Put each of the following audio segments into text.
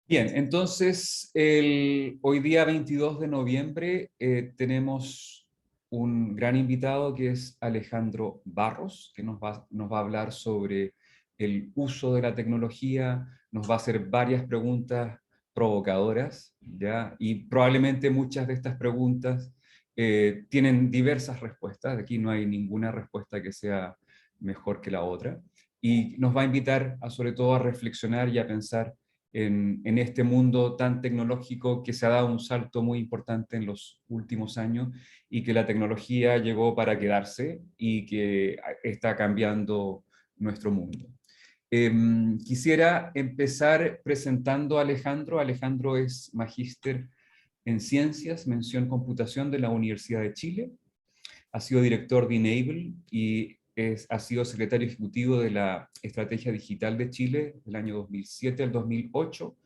Bien, entonces hoy día 22 de noviembre tenemos un gran invitado que es Alejandro Barros, que nos va a hablar sobre el uso de la tecnología, nos va a hacer varias preguntas provocadoras, ¿ya? Y probablemente muchas de estas preguntas tienen diversas respuestas, aquí no hay ninguna respuesta que sea mejor que la otra, y nos va a invitar sobre todo a reflexionar y a pensar en este mundo tan tecnológico que se ha dado un salto muy importante en los últimos años y que la tecnología llegó para quedarse y que está cambiando nuestro mundo. Quisiera empezar presentando a Alejandro. Alejandro es magíster en Ciencias, mención Computación de la Universidad de Chile. Ha sido director de Enable y ha sido secretario ejecutivo de la Estrategia Digital de Chile del año 2007 al 2008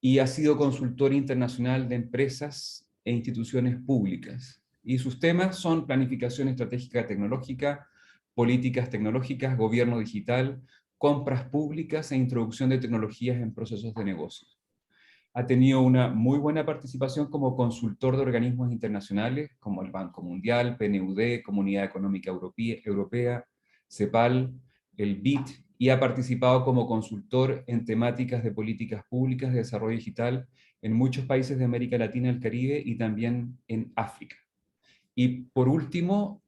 y ha sido consultor internacional de empresas e instituciones públicas. Y sus temas son planificación estratégica tecnológica, políticas tecnológicas, gobierno digital, compras públicas e introducción de tecnologías en procesos de negocio. Ha tenido una muy buena participación como consultor de organismos internacionales como el Banco Mundial, PNUD, Comunidad Económica Europea, CEPAL, el BID, y ha participado como consultor en temáticas de políticas públicas de desarrollo digital en muchos países de América Latina, el Caribe y también en África. Y por último,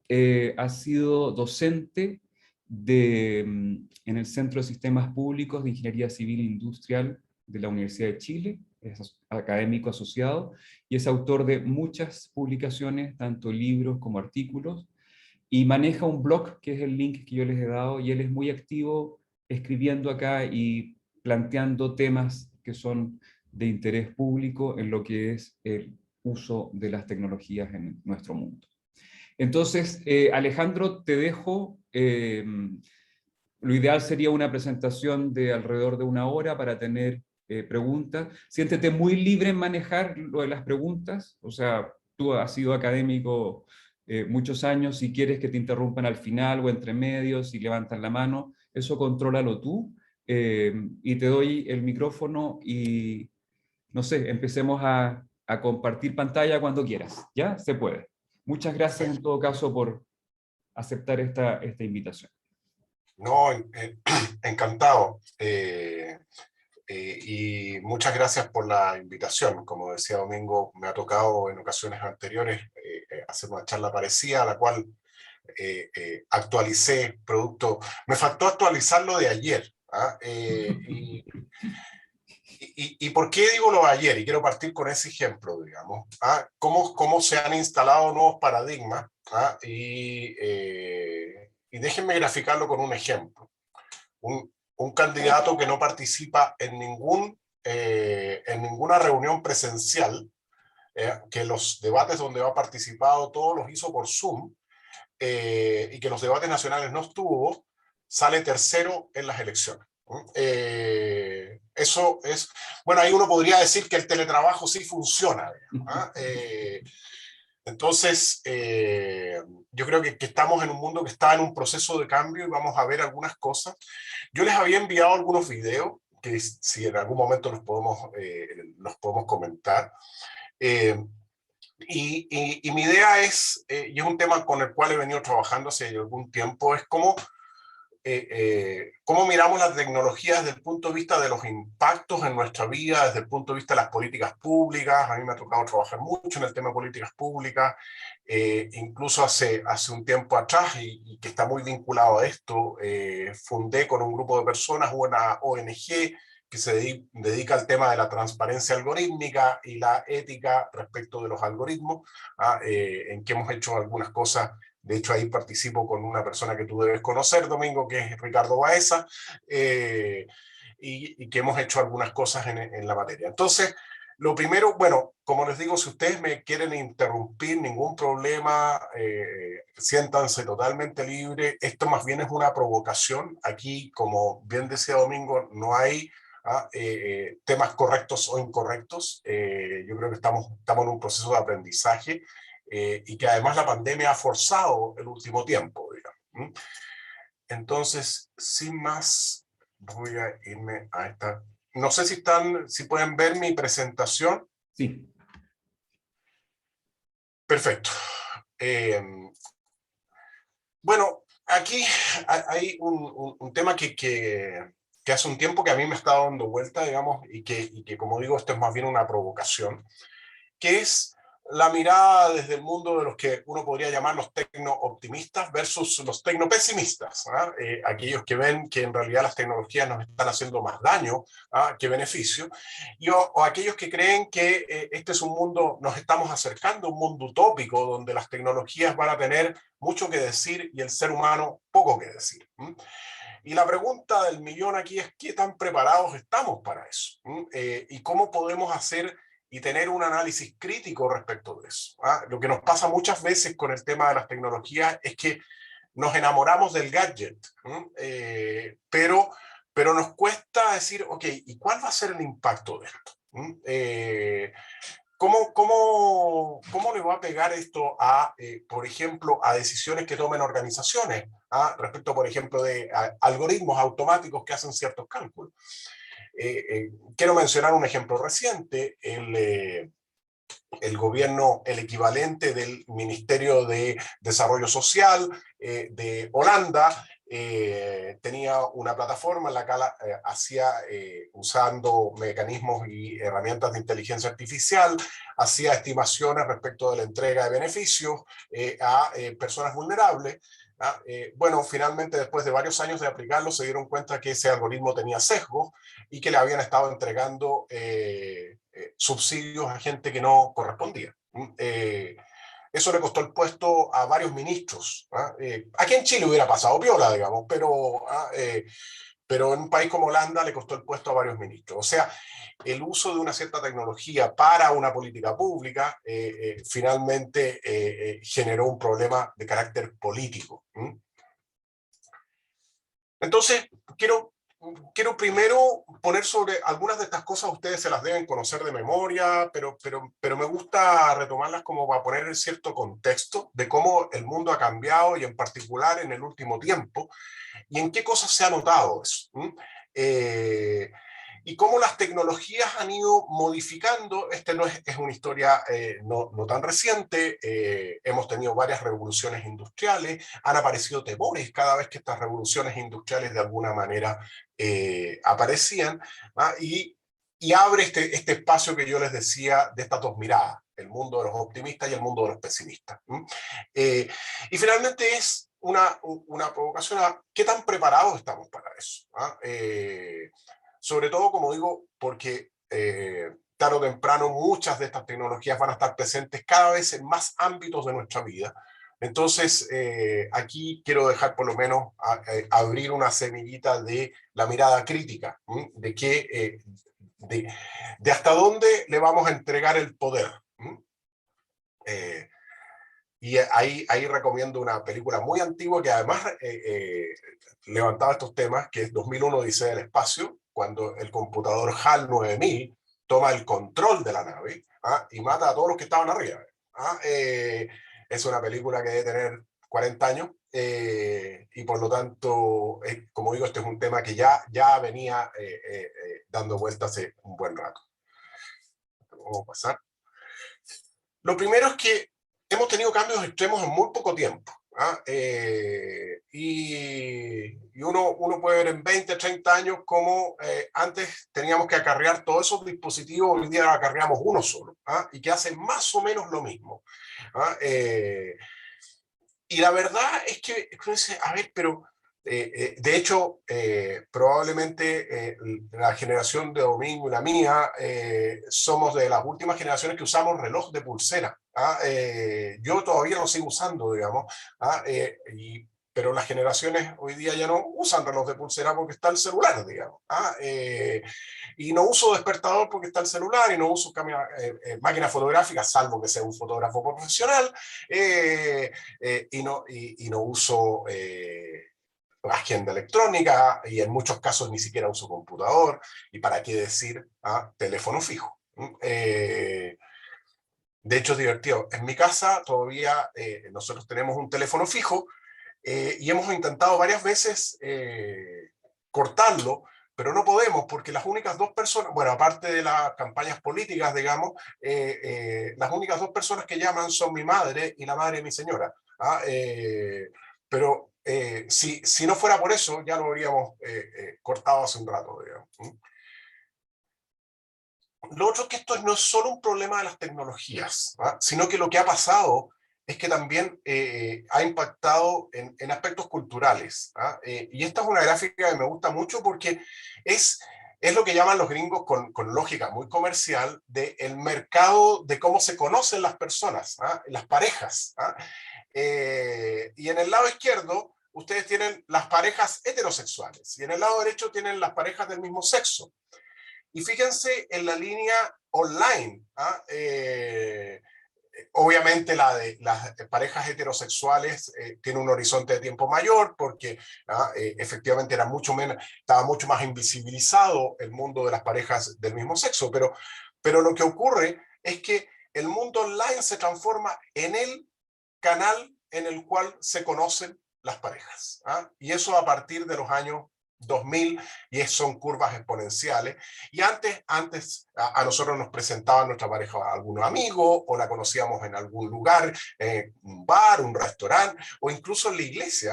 ha sido docente en el Centro de Sistemas Públicos de Ingeniería Civil e Industrial de la Universidad de Chile, es académico asociado y es autor de muchas publicaciones, tanto libros como artículos, y maneja un blog que es el link que yo les he dado, y él es muy activo escribiendo acá y planteando temas que son de interés público en lo que es el uso de las tecnologías en nuestro mundo. Entonces, Alejandro, te dejo. Lo ideal sería una presentación de alrededor de una hora para tener preguntas. Siéntete muy libre en manejar lo de las preguntas. O sea, tú has sido académico muchos años. Si quieres que te interrumpan al final o entre medios, si levantan la mano, eso contrólalo tú. Y te doy el micrófono y, no sé, empecemos a compartir pantalla cuando quieras. ¿Ya? Se puede. Muchas gracias en Perfecto. todo caso por aceptar esta invitación. No, encantado. Y muchas gracias por la invitación. Como decía Domingo, me ha tocado en ocasiones anteriores hacer una charla parecida, a la cual actualicé producto. Me faltó actualizar lo de ayer. ¿Ah? ¿Y por qué digo lo de ayer? Y quiero partir con ese ejemplo, digamos. ¿Ah? ¿Cómo se han instalado nuevos paradigmas? ¿Ah? Y déjenme graficarlo con un ejemplo. Un candidato que no participa en ninguna reunión presencial, que los debates donde ha participado todos los hizo por Zoom, y que los debates nacionales no estuvo, sale tercero en las elecciones. Eso es, bueno, ahí uno podría decir que el teletrabajo sí funciona, digamos, entonces, yo creo que estamos en un mundo que está en un proceso de cambio y vamos a ver algunas cosas. Yo les había enviado algunos videos que si en algún momento los podemos comentar. Eh, y mi idea es, y es un tema con el cual he venido trabajando hace algún tiempo, es cómo miramos la tecnología desde el punto de vista de los impactos en nuestra vida, desde el punto de vista de las políticas públicas. A mí me ha tocado trabajar mucho en el tema de políticas públicas, incluso hace un tiempo atrás, y que está muy vinculado a esto, fundé con un grupo de personas una ONG que se dedica al tema de la transparencia algorítmica y la ética respecto de los algoritmos, en que hemos hecho algunas cosas. De hecho, ahí participo con una persona que tú debes conocer, Domingo, que es Ricardo Baeza, y que hemos hecho algunas cosas en la materia. Entonces, lo primero, bueno, como les digo, si ustedes me quieren interrumpir, ningún problema, siéntanse totalmente libres. Esto más bien es una provocación. Aquí, como bien decía Domingo, no hay temas correctos o incorrectos. Yo creo que estamos en un proceso de aprendizaje, y que además la pandemia ha forzado el último tiempo, digamos. Entonces, sin más, voy a irme a esta no sé si pueden ver mi presentación. Sí. Perfecto. Bueno, aquí hay un tema que hace un tiempo que a mí me está dando vuelta, digamos, y que, como digo, esto es más bien una provocación, que es la mirada desde el mundo de los que uno podría llamar los tecno-optimistas versus los tecno-pesimistas, ¿ah? Aquellos que ven que en realidad las tecnologías nos están haciendo más daño, ¿ah?, que beneficio, o aquellos que creen que este es un mundo, nos estamos acercando a un mundo utópico donde las tecnologías van a tener mucho que decir y el ser humano poco que decir. Y la pregunta del millón aquí es: ¿qué tan preparados estamos para eso? ¿Y cómo podemos hacer y tener un análisis crítico respecto de eso? Lo que nos pasa muchas veces con el tema de las tecnologías es que nos enamoramos del gadget, pero nos cuesta decir, ok, ¿y cuál va a ser el impacto de esto? ¿Cómo le va a pegar esto a, por ejemplo, a decisiones que tomen organizaciones, respecto, por ejemplo, de algoritmos automáticos que hacen ciertos cálculos? Quiero mencionar un ejemplo reciente. El gobierno, el equivalente del Ministerio de Desarrollo Social de Holanda, tenía una plataforma en la que hacía, usando mecanismos y herramientas de inteligencia artificial, hacía estimaciones respecto de la entrega de beneficios a personas vulnerables. Bueno, finalmente, después de varios años de aplicarlo, se dieron cuenta que ese algoritmo tenía sesgos y que le habían estado entregando subsidios a gente que no correspondía. Eso le costó el puesto a varios ministros. Aquí en Chile hubiera pasado piola, digamos, pero en un país como Holanda le costó el puesto a varios ministros. O sea, el uso de una cierta tecnología para una política pública finalmente generó un problema de carácter político. Entonces, quiero primero poner sobre algunas de estas cosas. Ustedes se las deben conocer de memoria, pero me gusta retomarlas como para poner en cierto contexto de cómo el mundo ha cambiado, y en particular en el último tiempo, y en qué cosas se ha notado eso. Y cómo las tecnologías han ido modificando. No es una historia no tan reciente. Hemos tenido varias revoluciones industriales, han aparecido temores cada vez que estas revoluciones industriales de alguna manera aparecían, y abre este espacio que yo les decía de estas dos miradas, el mundo de los optimistas y el mundo de los pesimistas. Y finalmente es una provocación a qué tan preparados estamos para eso. Sobre todo, como digo, porque tarde o temprano muchas de estas tecnologías van a estar presentes cada vez en más ámbitos de nuestra vida. Entonces, aquí quiero dejar por lo menos abrir una semillita de la mirada crítica, de hasta dónde le vamos a entregar el poder. Y ahí recomiendo una película muy antigua que además levantaba estos temas, que es 2001 Odisea del Espacio, cuando el computador HAL 9000 toma el control de la nave y mata a todos los que estaban arriba. Es una película que debe tener 40 años y por lo tanto, como digo, este es un tema que ya venía dando vueltas hace un buen rato. Vamos a pasar. Lo primero es que hemos tenido cambios extremos en muy poco tiempo. Y uno puede ver en 20, 30 años cómo antes teníamos que acarrear todos esos dispositivos, hoy día acarreamos uno solo, y que hace más o menos lo mismo. Y la verdad es que uno dice, a ver, pero de hecho, probablemente la generación de Domingo y la mía somos de las últimas generaciones que usamos reloj de pulsera. Yo todavía lo sigo usando, digamos, pero las generaciones hoy día ya no usan reloj de pulsera porque está el celular, digamos. Y no uso despertador porque está el celular, y no uso máquina fotográfica, salvo que sea un fotógrafo profesional, y no uso agenda electrónica, y en muchos casos ni siquiera uso computador, y para qué decir teléfono fijo. De hecho, es divertido. En mi casa todavía nosotros tenemos un teléfono fijo y hemos intentado varias veces cortarlo, pero no podemos porque las únicas dos personas, bueno, aparte de las campañas políticas, digamos, las únicas dos personas que llaman son mi madre y la madre de mi señora. ¿Ah? Pero si no fuera por eso, ya lo habríamos cortado hace un rato, digamos. Lo otro es que esto no es solo un problema de las tecnologías, ¿ah? Sino que lo que ha pasado es que también ha impactado en aspectos culturales. ¿Ah? Y esta es una gráfica que me gusta mucho porque es, es lo que llaman los gringos con lógica muy comercial del mercado de cómo se conocen las personas, ¿ah? Las parejas. ¿Ah? Y en el lado izquierdo ustedes tienen las parejas heterosexuales y en el lado derecho tienen las parejas del mismo sexo. Y fíjense en la línea online. ¿Ah? Obviamente la de las parejas heterosexuales tiene un horizonte de tiempo mayor porque efectivamente estaba mucho más invisibilizado el mundo de las parejas del mismo sexo, pero lo que ocurre es que el mundo online se transforma en el canal en el cual se conocen las parejas. ¿Ah? Y eso a partir de los años 2000, y son curvas exponenciales. Y antes a nosotros nos presentaban nuestra pareja a algún amigo, o la conocíamos en algún lugar, un bar, un restaurante, o incluso en la iglesia.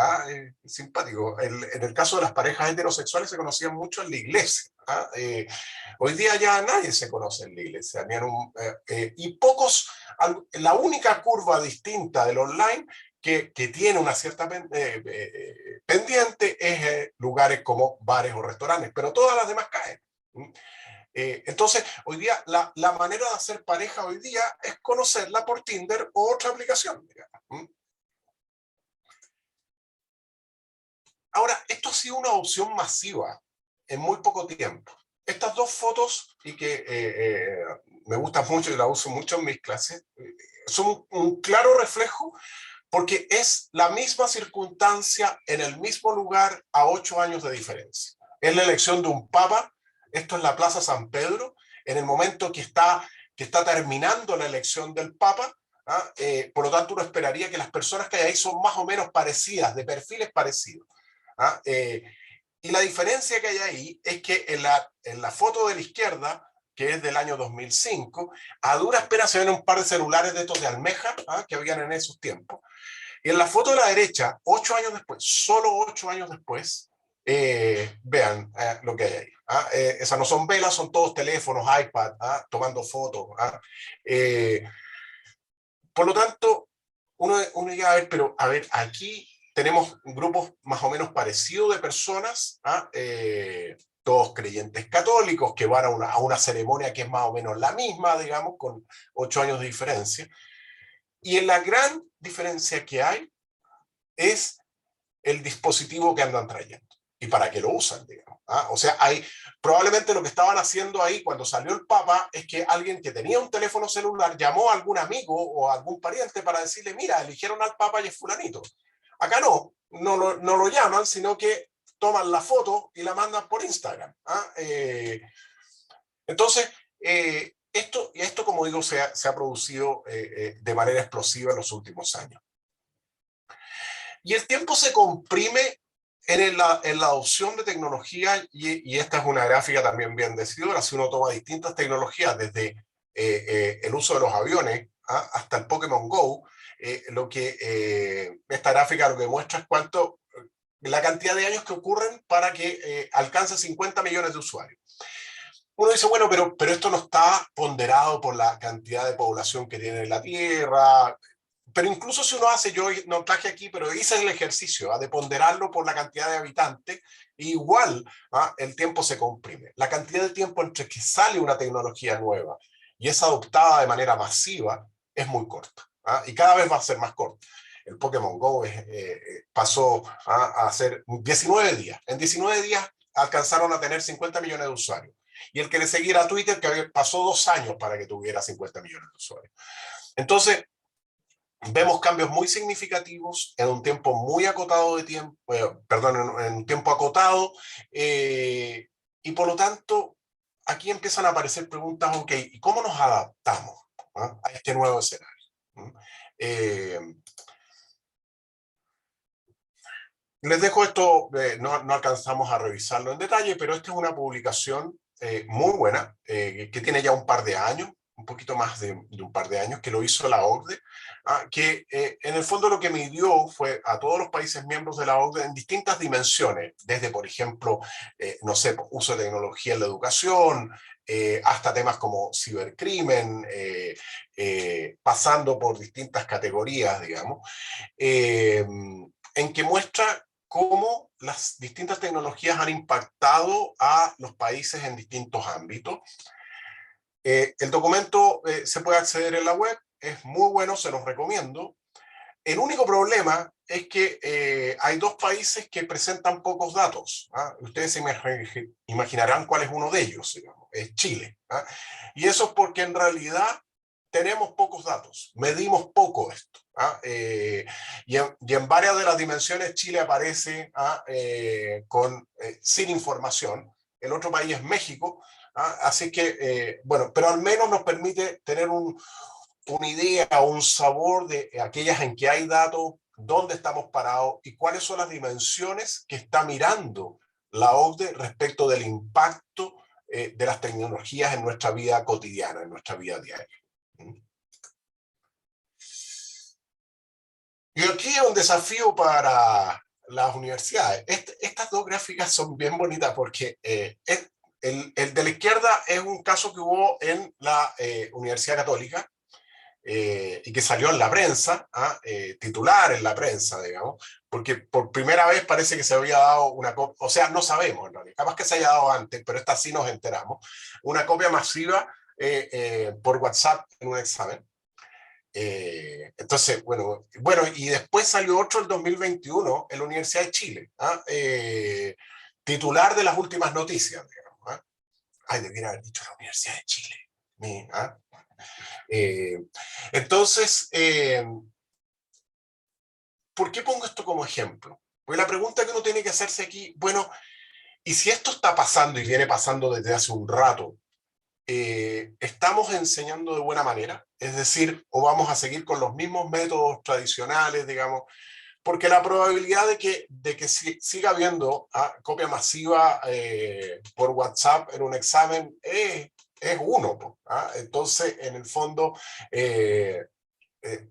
Simpático. En el caso de las parejas heterosexuales se conocían mucho en la iglesia. ¿Ah? Hoy día ya nadie se conoce en la iglesia, y pocos, la única curva distinta del online que tiene una cierta pendiente es lugares como bares o restaurantes, pero todas las demás caen. Entonces, hoy día, la manera de hacer pareja hoy día es conocerla por Tinder o otra aplicación, digamos. Ahora, esto ha sido una opción masiva en muy poco tiempo. Estas dos fotos, y que me gustan mucho y las uso mucho en mis clases, son un claro reflejo porque es la misma circunstancia en el mismo lugar a 8 años de diferencia. Es la elección de un papa, esto es la Plaza San Pedro, en el momento que está terminando la elección del papa. ¿Ah? Por lo tanto, uno esperaría que las personas que hay ahí son más o menos parecidas, de perfiles parecidos. ¿Ah? Y la diferencia que hay ahí es que en la foto de la izquierda, que es del año 2005, a duras penas se ven un par de celulares de estos de almeja, ¿ah? Que habían en esos tiempos. Y en la foto de la derecha, 8 años después, solo 8 años después, vean lo que hay ahí. ¿Ah? Esas no son velas, son todos teléfonos, iPad, ¿ah? Tomando fotos. ¿Ah? Por lo tanto, uno llega a ver, pero a ver, aquí tenemos grupos más o menos parecidos de personas, ¿ah? Todos creyentes católicos que van a una ceremonia que es más o menos la misma, digamos, con 8 años de diferencia. Y en la gran diferencia que hay es el dispositivo que andan trayendo y para qué lo usan, digamos. ¿Ah? O sea, probablemente lo que estaban haciendo ahí cuando salió el Papa es que alguien que tenía un teléfono celular llamó a algún amigo o a algún pariente para decirle, mira, eligieron al Papa y es fulanito. Acá no lo llaman, sino que toman la foto y la mandan por Instagram. ¿Ah? Entonces, esto, como digo, se ha producido de manera explosiva en los últimos años. Y el tiempo se comprime en la adopción de tecnología, y esta es una gráfica también bien decidora. Si uno toma distintas tecnologías, desde el uso de los aviones hasta el Pokémon Go, esta gráfica lo que muestra es la cantidad de años que ocurren para que alcance 50 millones de usuarios. Uno dice, bueno, pero esto no está ponderado por la cantidad de población que tiene la Tierra. Pero incluso si uno hace, yo no traje aquí, pero hice el ejercicio de ponderarlo por la cantidad de habitantes, igual el tiempo se comprime. La cantidad de tiempo entre que sale una tecnología nueva y es adoptada de manera masiva es muy corta. Y cada vez va a ser más corta. El Pokémon Go pasó a ser 19 días. En 19 días alcanzaron a tener 50 millones de usuarios. Y el que le seguía a Twitter, que pasó 2 años para que tuviera 50 millones de usuarios. Entonces, vemos cambios muy significativos en un tiempo muy acotado de tiempo, en un tiempo acotado, y por lo tanto, aquí empiezan a aparecer preguntas, ok, ¿y cómo nos adaptamos a este nuevo escenario? Les dejo esto, no alcanzamos a revisarlo en detalle, pero esta es una publicación muy buena, que tiene ya un par de años, un poquito más de un par de años, que lo hizo la OCDE, que en el fondo lo que midió fue a todos los países miembros de la OCDE en distintas dimensiones, desde, por ejemplo, no sé, uso de tecnología en la educación, hasta temas como cibercrimen, pasando por distintas categorías, digamos, en que muestra cómo las distintas tecnologías han impactado a los países en distintos ámbitos. El documento se puede acceder en la web, es muy bueno, se los recomiendo. El único problema es que hay dos países que presentan pocos datos. Ustedes se imaginarán cuál es uno de ellos, digamos, es Chile. Y eso es porque en realidad tenemos pocos datos, medimos poco esto. Y en varias de las dimensiones Chile aparece sin información. El otro país es México, así que, bueno, pero al menos nos permite tener una idea, un sabor de aquellas en que hay datos, dónde estamos parados y cuáles son las dimensiones que está mirando la OCDE respecto del impacto de las tecnologías en nuestra vida cotidiana, en nuestra vida diaria. Y aquí hay un desafío para las universidades. Estas dos gráficas son bien bonitas porque el de la izquierda es un caso que hubo en la Universidad Católica, y que salió en la prensa, titular en la prensa, digamos, porque por primera vez parece que se había dado una copia, o sea, no sabemos en realidad, capaz que se haya dado antes, pero esta sí nos enteramos, una copia masiva por WhatsApp en un examen. Entonces, bueno, y después salió otro el 2021 en la Universidad de Chile, titular de las últimas noticias, digamos. Ay, debiera haber dicho la Universidad de Chile. Entonces, ¿por qué pongo esto como ejemplo? Pues la pregunta que uno tiene que hacerse aquí, bueno, ¿y si esto está pasando y viene pasando desde hace un rato, estamos enseñando de buena manera? Es decir, ¿o vamos a seguir con los mismos métodos tradicionales, digamos? Porque la probabilidad de que siga habiendo copia masiva por WhatsApp en un examen es uno. Entonces, en el fondo,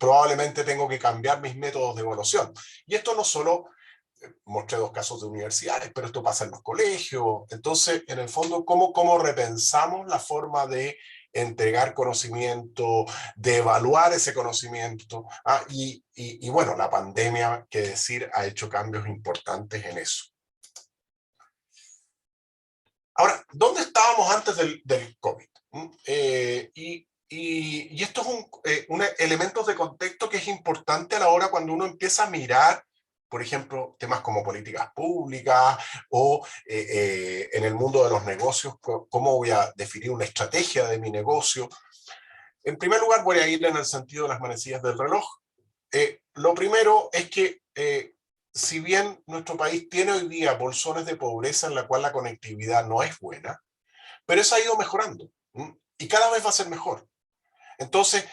probablemente tengo que cambiar mis métodos de evaluación. Y esto no solo, mostré dos casos de universidades, pero esto pasa en los colegios. Entonces, en el fondo, ¿cómo repensamos la forma de entregar conocimiento, de evaluar ese conocimiento? Y bueno, la pandemia, que decir, ha hecho cambios importantes en eso. Ahora, ¿dónde estábamos antes del COVID? Y esto es un elemento de contexto que es importante a la hora cuando uno empieza a mirar, por ejemplo, temas como políticas públicas o en el mundo de los negocios, cómo voy a definir una estrategia de mi negocio. En primer lugar, voy a ir en el sentido de las manecillas del reloj. Lo primero es que si bien nuestro país tiene hoy día bolsones de pobreza en la cual la conectividad no es buena, pero eso ha ido mejorando y cada vez va a ser mejor. Entonces,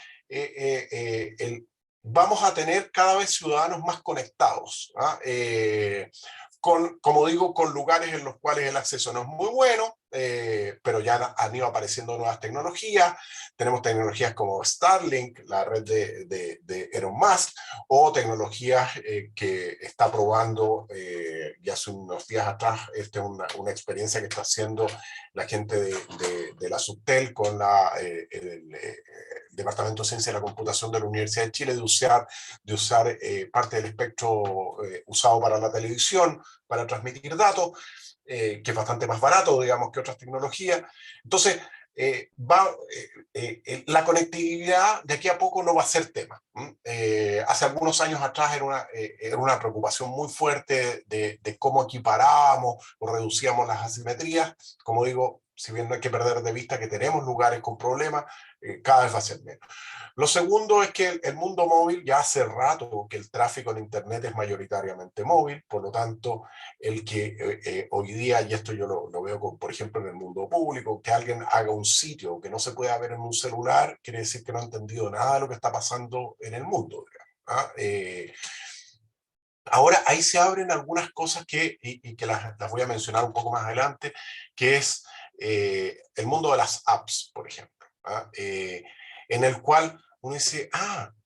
vamos a tener cada vez ciudadanos más conectados, como digo, con lugares en los cuales el acceso no es muy bueno, pero ya han ido apareciendo nuevas tecnologías. Tenemos tecnologías como Starlink, la red de Elon Musk, o tecnologías que está probando, ya hace unos días atrás, esta es una experiencia que está haciendo la gente de la Subtel con el Departamento de Ciencia de la Computación de la Universidad de Chile, de usar parte del espectro usado para la televisión, para transmitir datos, que es bastante más barato, digamos, que otras tecnologías. Entonces, la conectividad de aquí a poco no va a ser tema. Hace algunos años atrás era una preocupación muy fuerte de cómo equiparábamos o reducíamos las asimetrías. Como digo, si bien no hay que perder de vista que tenemos lugares con problemas, cada vez va a ser menos. Lo segundo es que el mundo móvil, ya hace rato que el tráfico en Internet es mayoritariamente móvil, por lo tanto, el que hoy día, y esto yo lo veo, por ejemplo, en el mundo público, que alguien haga un sitio que no se pueda ver en un celular, quiere decir que no ha entendido nada de lo que está pasando en el mundo, digamos. Ahora, ahí se abren algunas cosas y que las voy a mencionar un poco más adelante, que es el mundo de las apps, por ejemplo, ¿ah? En el cual uno dice,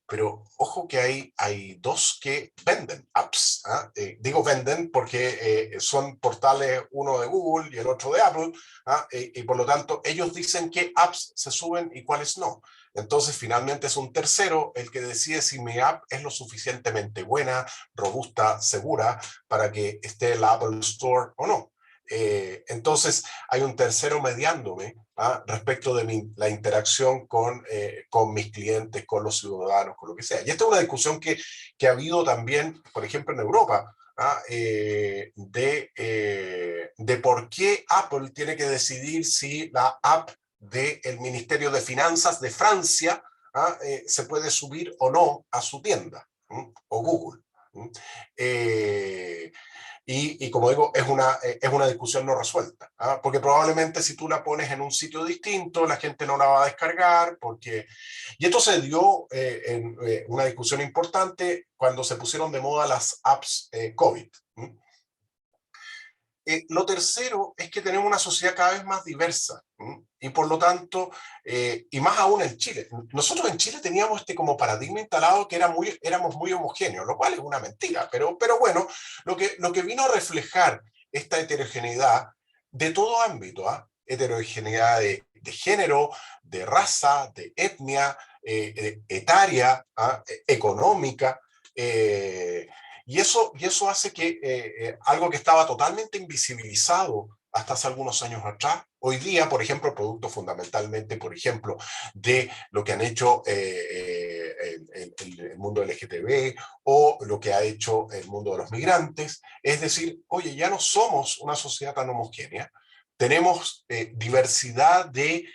pero ojo que hay dos que venden apps. ¿Ah? Digo venden porque son portales, uno de Google y el otro de Apple, ¿ah? Y por lo tanto ellos dicen qué apps se suben y cuáles no. Entonces finalmente es un tercero el que decide si mi app es lo suficientemente buena, robusta, segura, para que esté en la Apple Store o no. Entonces hay un tercero mediándome respecto de la interacción con mis clientes, con los ciudadanos, con lo que sea. Y esta es una discusión que ha habido también, por ejemplo, en Europa, de por qué Apple tiene que decidir si la app del Ministerio de Finanzas de Francia se puede subir o no a su tienda, o Google. Eh, y como digo, es una discusión no resuelta, porque probablemente si tú la pones en un sitio distinto, la gente no la va a descargar, porque... Y esto se dio en una discusión importante cuando se pusieron de moda las apps COVID. Lo tercero es que tenemos una sociedad cada vez más diversa, y por lo tanto, y más aún en Chile. Nosotros en Chile teníamos este como paradigma instalado que éramos muy homogéneos, lo cual es una mentira, pero bueno, lo que vino a reflejar esta heterogeneidad de todo ámbito, heterogeneidad de género, de raza, de etnia, etaria, económica, y eso hace que algo que estaba totalmente invisibilizado hasta hace algunos años atrás, hoy día, por ejemplo, el producto fundamentalmente, por ejemplo, de lo que han hecho el mundo LGTB o lo que ha hecho el mundo de los migrantes, es decir, oye, ya no somos una sociedad tan homogénea, tenemos diversidad de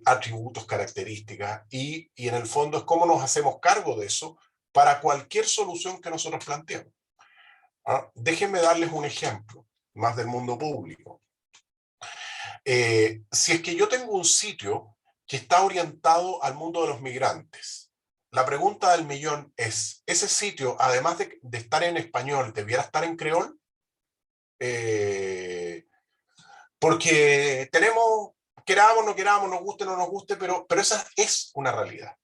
atributos, características, y en el fondo es cómo nos hacemos cargo de eso para cualquier solución que nosotros planteemos. Déjenme darles un ejemplo más del mundo público. Si es que yo tengo un sitio que está orientado al mundo de los migrantes, la pregunta del millón es, ¿ese sitio, además de estar en español, debiera estar en creol? Porque tenemos, queramos, no queramos, nos guste, no nos guste, pero esa es una realidad.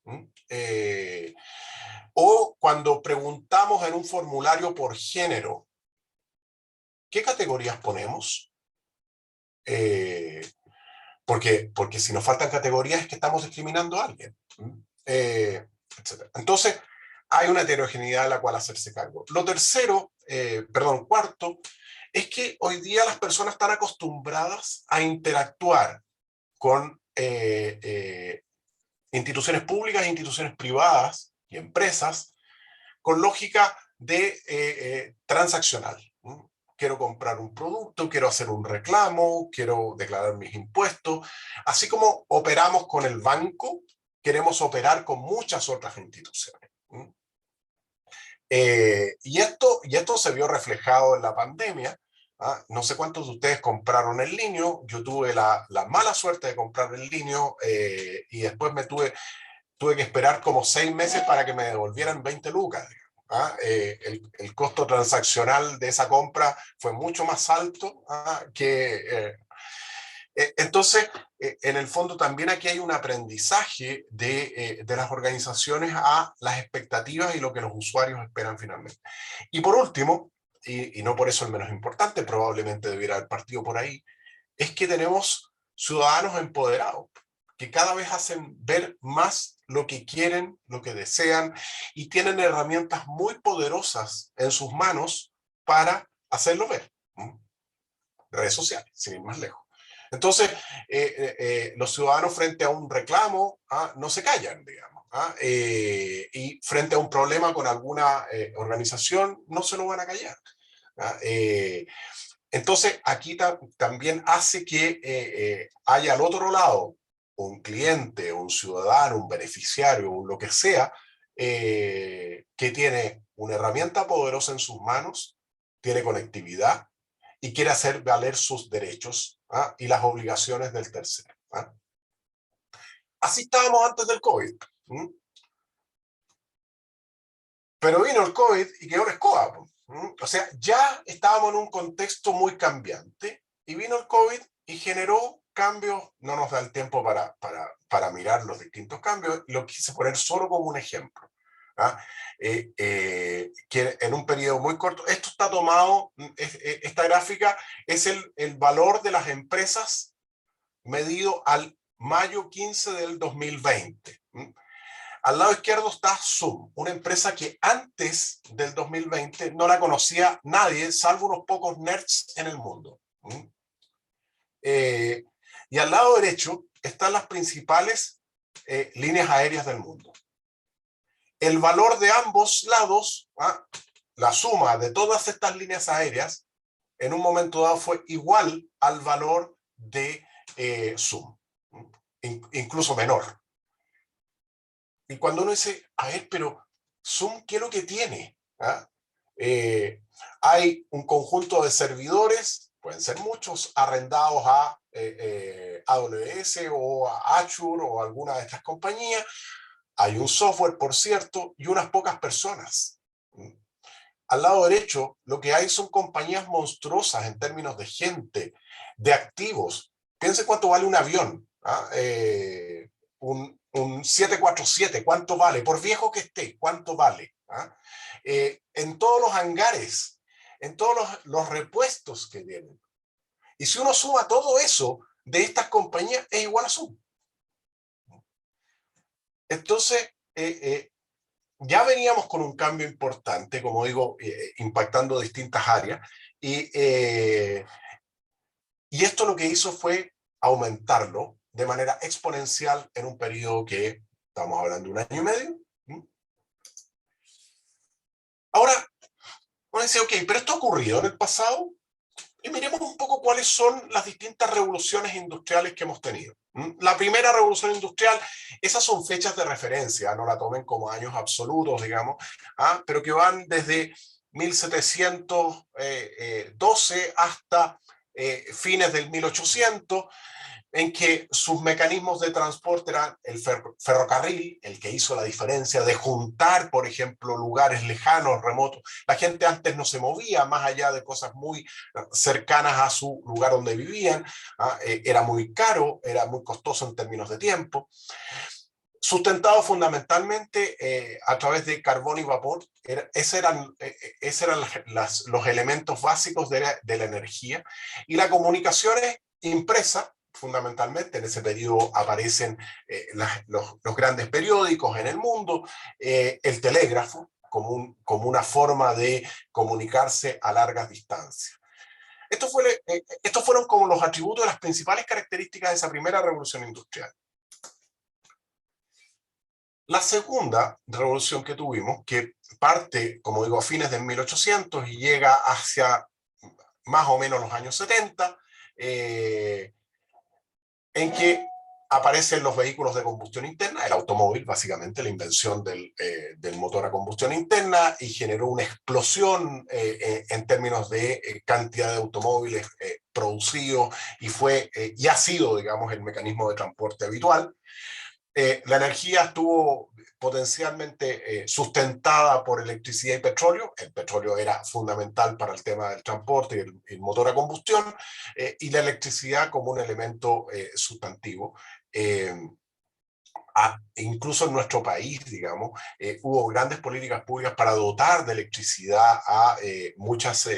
O cuando preguntamos en un formulario por género, ¿qué categorías ponemos? Porque si nos faltan categorías es que estamos discriminando a alguien. Etc. Entonces, hay una heterogeneidad de la cual hacerse cargo. Lo tercero, cuarto, es que hoy día las personas están acostumbradas a interactuar con instituciones públicas, instituciones privadas y empresas con lógica de transaccional. Quiero comprar un producto, quiero hacer un reclamo, quiero declarar mis impuestos. Así como operamos con el banco, queremos operar con muchas otras instituciones. Y esto se vio reflejado en la pandemia. No sé cuántos de ustedes compraron en línea. Yo tuve la mala suerte de comprar en línea y después tuve que esperar como 6 meses para que me devolvieran 20 lucas. El costo transaccional de esa compra fue mucho más alto entonces, en el fondo también aquí hay un aprendizaje de las organizaciones a las expectativas y lo que los usuarios esperan finalmente. Y por último, y no por eso el menos importante, probablemente debiera haber partido por ahí, es que tenemos ciudadanos empoderados que cada vez hacen ver más lo que quieren, lo que desean, y tienen herramientas muy poderosas en sus manos para hacerlo ver. Redes sociales, sin ir más lejos. Entonces, los ciudadanos frente a un reclamo no se callan, digamos. Y frente a un problema con alguna organización, no se lo van a callar. Entonces, aquí también hace que haya al otro lado un cliente, un ciudadano, un beneficiario, un lo que sea, que tiene una herramienta poderosa en sus manos, tiene conectividad y quiere hacer valer sus derechos y las obligaciones del tercero. Así estábamos antes del COVID. Pero vino el COVID y quedó la escoba. O sea, ya estábamos en un contexto muy cambiante y vino el COVID y generó cambios. No nos da el tiempo para mirar los distintos cambios. Lo quise poner solo como un ejemplo. ¿Ah? Que en un periodo muy corto, esto está tomado, esta gráfica es el valor de las empresas medido al mayo 15 del 2020. Al lado izquierdo está Zoom, una empresa que antes del 2020 no la conocía nadie, salvo unos pocos nerds en el mundo. Y al lado derecho están las principales líneas aéreas del mundo. El valor de ambos lados, la suma de todas estas líneas aéreas, en un momento dado fue igual al valor de Zoom, incluso menor. Y cuando uno dice, a ver, pero Zoom, ¿qué es lo que tiene? Hay un conjunto de servidores, pueden ser muchos, arrendados a AWS o a Azure o a alguna de estas compañías. Hay un software, por cierto, y unas pocas personas. Al lado derecho, lo que hay son compañías monstruosas en términos de gente, de activos. Piense cuánto vale un avión. Un 747, ¿cuánto vale? Por viejo que esté, ¿cuánto vale? En todos los hangares, en todos los repuestos que tienen. Y si uno suma todo eso de estas compañías, es igual a Zoom. Entonces, ya veníamos con un cambio importante, como digo, impactando distintas áreas. Y esto lo que hizo fue aumentarlo de manera exponencial en un periodo que estamos hablando de 1 año y medio. Ahora, uno dice, ok, pero esto ha ocurrido en el pasado. Y miremos un poco cuáles son las distintas revoluciones industriales que hemos tenido. La primera revolución industrial, esas son fechas de referencia, no la tomen como años absolutos, digamos, pero que van desde 1712 hasta fines del 1800, en que sus mecanismos de transporte eran el ferrocarril, el que hizo la diferencia de juntar, por ejemplo, lugares lejanos, remotos. La gente antes no se movía más allá de cosas muy cercanas a su lugar donde vivían. Era muy caro, era muy costoso en términos de tiempo. Sustentado fundamentalmente a través de carbón y vapor. Esos eran los elementos básicos de la energía. Y la comunicación es impresa. Fundamentalmente en ese periodo aparecen los grandes periódicos en el mundo, el telégrafo como una forma de comunicarse a largas distancias. Estos fueron como los atributos de las principales características de esa primera revolución industrial. La segunda revolución que tuvimos, que parte, como digo, a fines del 1800 y llega hacia más o menos los años 70, en que aparecen los vehículos de combustión interna, el automóvil, básicamente la invención del motor a combustión interna, y generó una explosión en términos de cantidad de automóviles producidos, y ha sido, digamos, el mecanismo de transporte habitual. La energía estuvo potencialmente sustentada por electricidad y petróleo. El petróleo era fundamental para el tema del transporte y el motor a combustión, y la electricidad como un elemento sustantivo. Incluso en nuestro país, digamos, hubo grandes políticas públicas para dotar de electricidad a muchas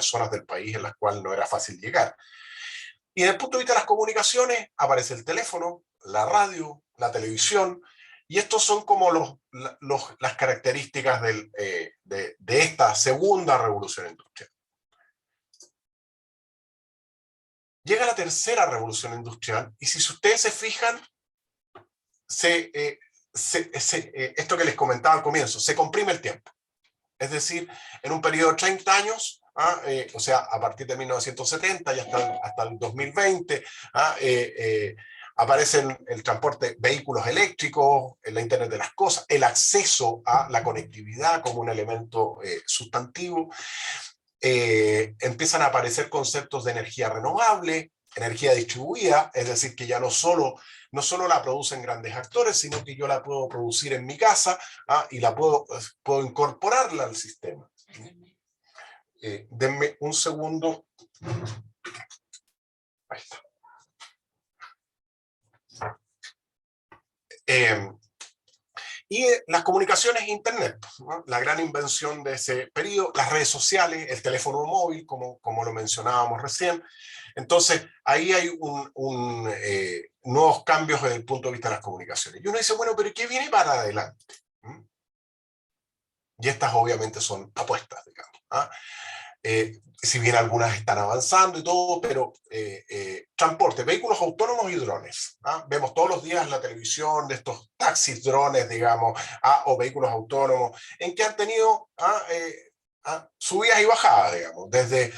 zonas del país en las cuales no era fácil llegar. Y desde el punto de vista de las comunicaciones, aparece el teléfono, la radio, la televisión, y estos son como las características de esta segunda revolución industrial. Llega la tercera revolución industrial, y si ustedes se fijan, esto que les comentaba al comienzo, se comprime el tiempo. Es decir, en un periodo de 30 años, o sea, a partir de 1970 y hasta el 2020, aparecen el transporte, vehículos eléctricos, la Internet de las cosas, el acceso a la conectividad como un elemento sustantivo. Empiezan a aparecer conceptos de energía renovable, energía distribuida, es decir, que ya no solo la producen grandes actores, sino que yo la puedo producir en mi casa y puedo incorporarla al sistema. denme un segundo. Ahí está. Y las comunicaciones e Internet, ¿no? La gran invención de ese periodo, las redes sociales, el teléfono móvil, como lo mencionábamos recién. Entonces, ahí hay nuevos cambios desde el punto de vista de las comunicaciones. Y uno dice, bueno, pero ¿qué viene para adelante? Y estas obviamente son apuestas, digamos. Si bien algunas están avanzando y todo, pero transporte, vehículos autónomos y drones. Vemos todos los días en la televisión de estos taxis, drones, digamos, o vehículos autónomos, en que han tenido subidas y bajadas, digamos, desde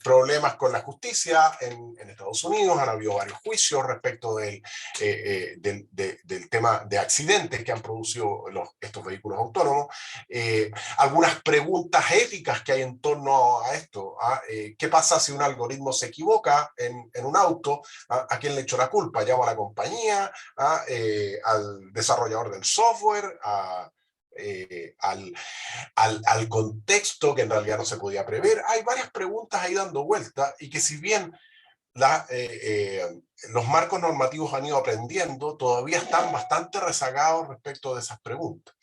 problemas con la justicia en Estados Unidos. Han habido varios juicios respecto del tema de accidentes que han producido estos vehículos autónomos. Algunas preguntas éticas que hay en torno a esto. ¿Qué pasa si un algoritmo se equivoca en un auto? ¿A quién le echó la culpa? ¿Llamo a la compañía? ¿Al desarrollador del software? Al contexto que en realidad no se podía prever. Hay varias preguntas ahí dando vuelta, y que si bien los marcos normativos han ido aprendiendo, todavía están bastante rezagados respecto de esas preguntas.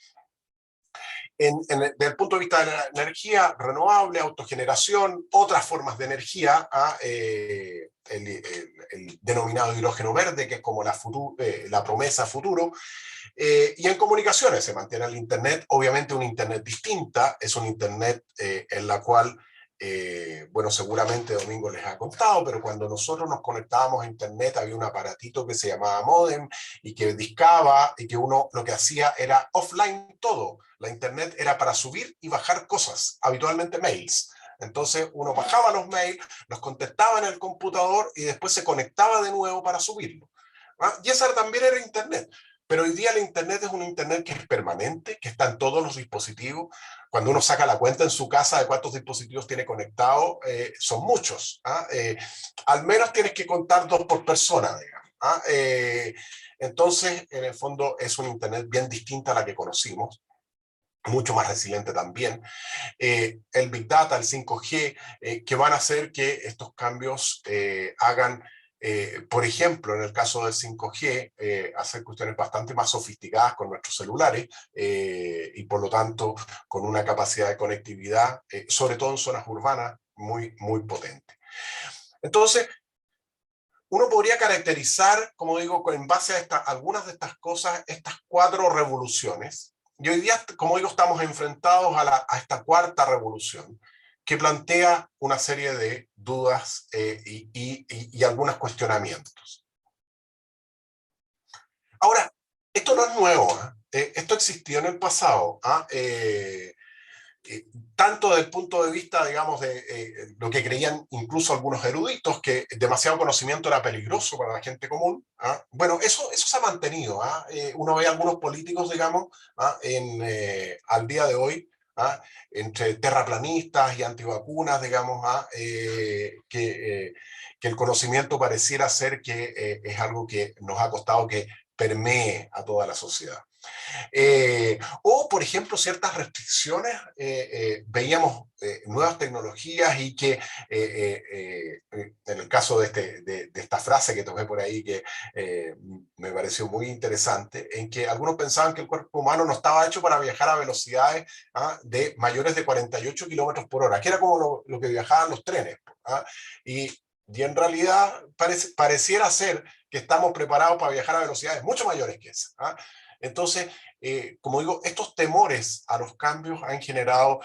Desde el punto de vista de la energía renovable, autogeneración, otras formas de energía, el denominado hidrógeno verde, que es como la promesa futuro. Y en comunicaciones se mantiene el Internet, obviamente una Internet distinta, es un Internet en la cual, bueno, seguramente Domingo les ha contado, pero cuando nosotros nos conectábamos a Internet había un aparatito que se llamaba módem y que discaba, y que uno lo que hacía era offline todo. La Internet era para subir y bajar cosas, habitualmente mails. Entonces uno bajaba los mails, los contestaba en el computador y después se conectaba de nuevo para subirlo. Y esa también era Internet. Pero hoy día el Internet es un Internet que es permanente, que está en todos los dispositivos. Cuando uno saca la cuenta en su casa de cuántos dispositivos tiene conectado, son muchos. Al menos tienes que contar 2 por persona, digamos. Entonces, en el fondo, es un Internet bien distinta a la que conocimos, mucho más resiliente también. El Big Data, el 5G, que van a hacer que estos cambios hagan, por ejemplo, en el caso del 5G, hacer cuestiones bastante más sofisticadas con nuestros celulares, y por lo tanto con una capacidad de conectividad, sobre todo en zonas urbanas, muy, muy potente. Entonces, uno podría caracterizar, como digo, en base a algunas de estas cosas, estas 4 revoluciones. Y hoy día, como digo, estamos enfrentados a esta 4ª revolución, que plantea una serie de dudas y algunos cuestionamientos. Ahora, esto no es nuevo, esto existió en el pasado. Tanto desde el punto de vista, digamos, de lo que creían incluso algunos eruditos, que demasiado conocimiento era peligroso para la gente común. Bueno, eso se ha mantenido. Uno ve a algunos políticos, digamos, al día de hoy, entre terraplanistas y antivacunas, digamos, que el conocimiento pareciera ser que es algo que nos ha costado que permee a toda la sociedad. O, por ejemplo, ciertas restricciones, veíamos nuevas tecnologías, y que en el caso de esta frase que tomé por ahí, que me pareció muy interesante, en que algunos pensaban que el cuerpo humano no estaba hecho para viajar a velocidades de mayores de 48 kilómetros por hora, que era como lo que viajaban los trenes. Y en realidad pareciera ser que estamos preparados para viajar a velocidades mucho mayores que esas. Entonces, como digo, estos temores a los cambios han generado.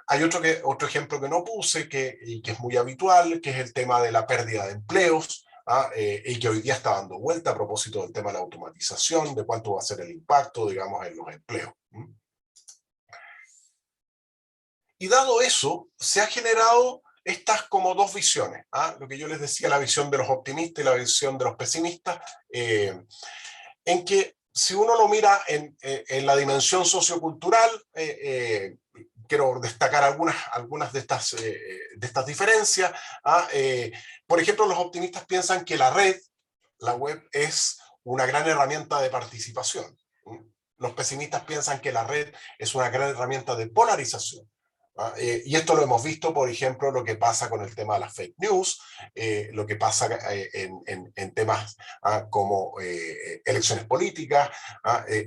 Hay otro ejemplo que no puse, y que es muy habitual, que es el tema de la pérdida de empleos, y que hoy día está dando vuelta a propósito del tema de la automatización, de cuánto va a ser el impacto, digamos, en los empleos. Y dado eso, se ha generado estas como 2 visiones, lo que yo les decía, la visión de los optimistas y la visión de los pesimistas, en que si uno lo mira en la dimensión sociocultural, quiero destacar algunas de estas diferencias. Por ejemplo, los optimistas piensan que la web, es una gran herramienta de participación. Los pesimistas piensan que la red es una gran herramienta de polarización. Y esto lo hemos visto, por ejemplo, lo que pasa con el tema de las fake news, lo que pasa en temas como elecciones políticas,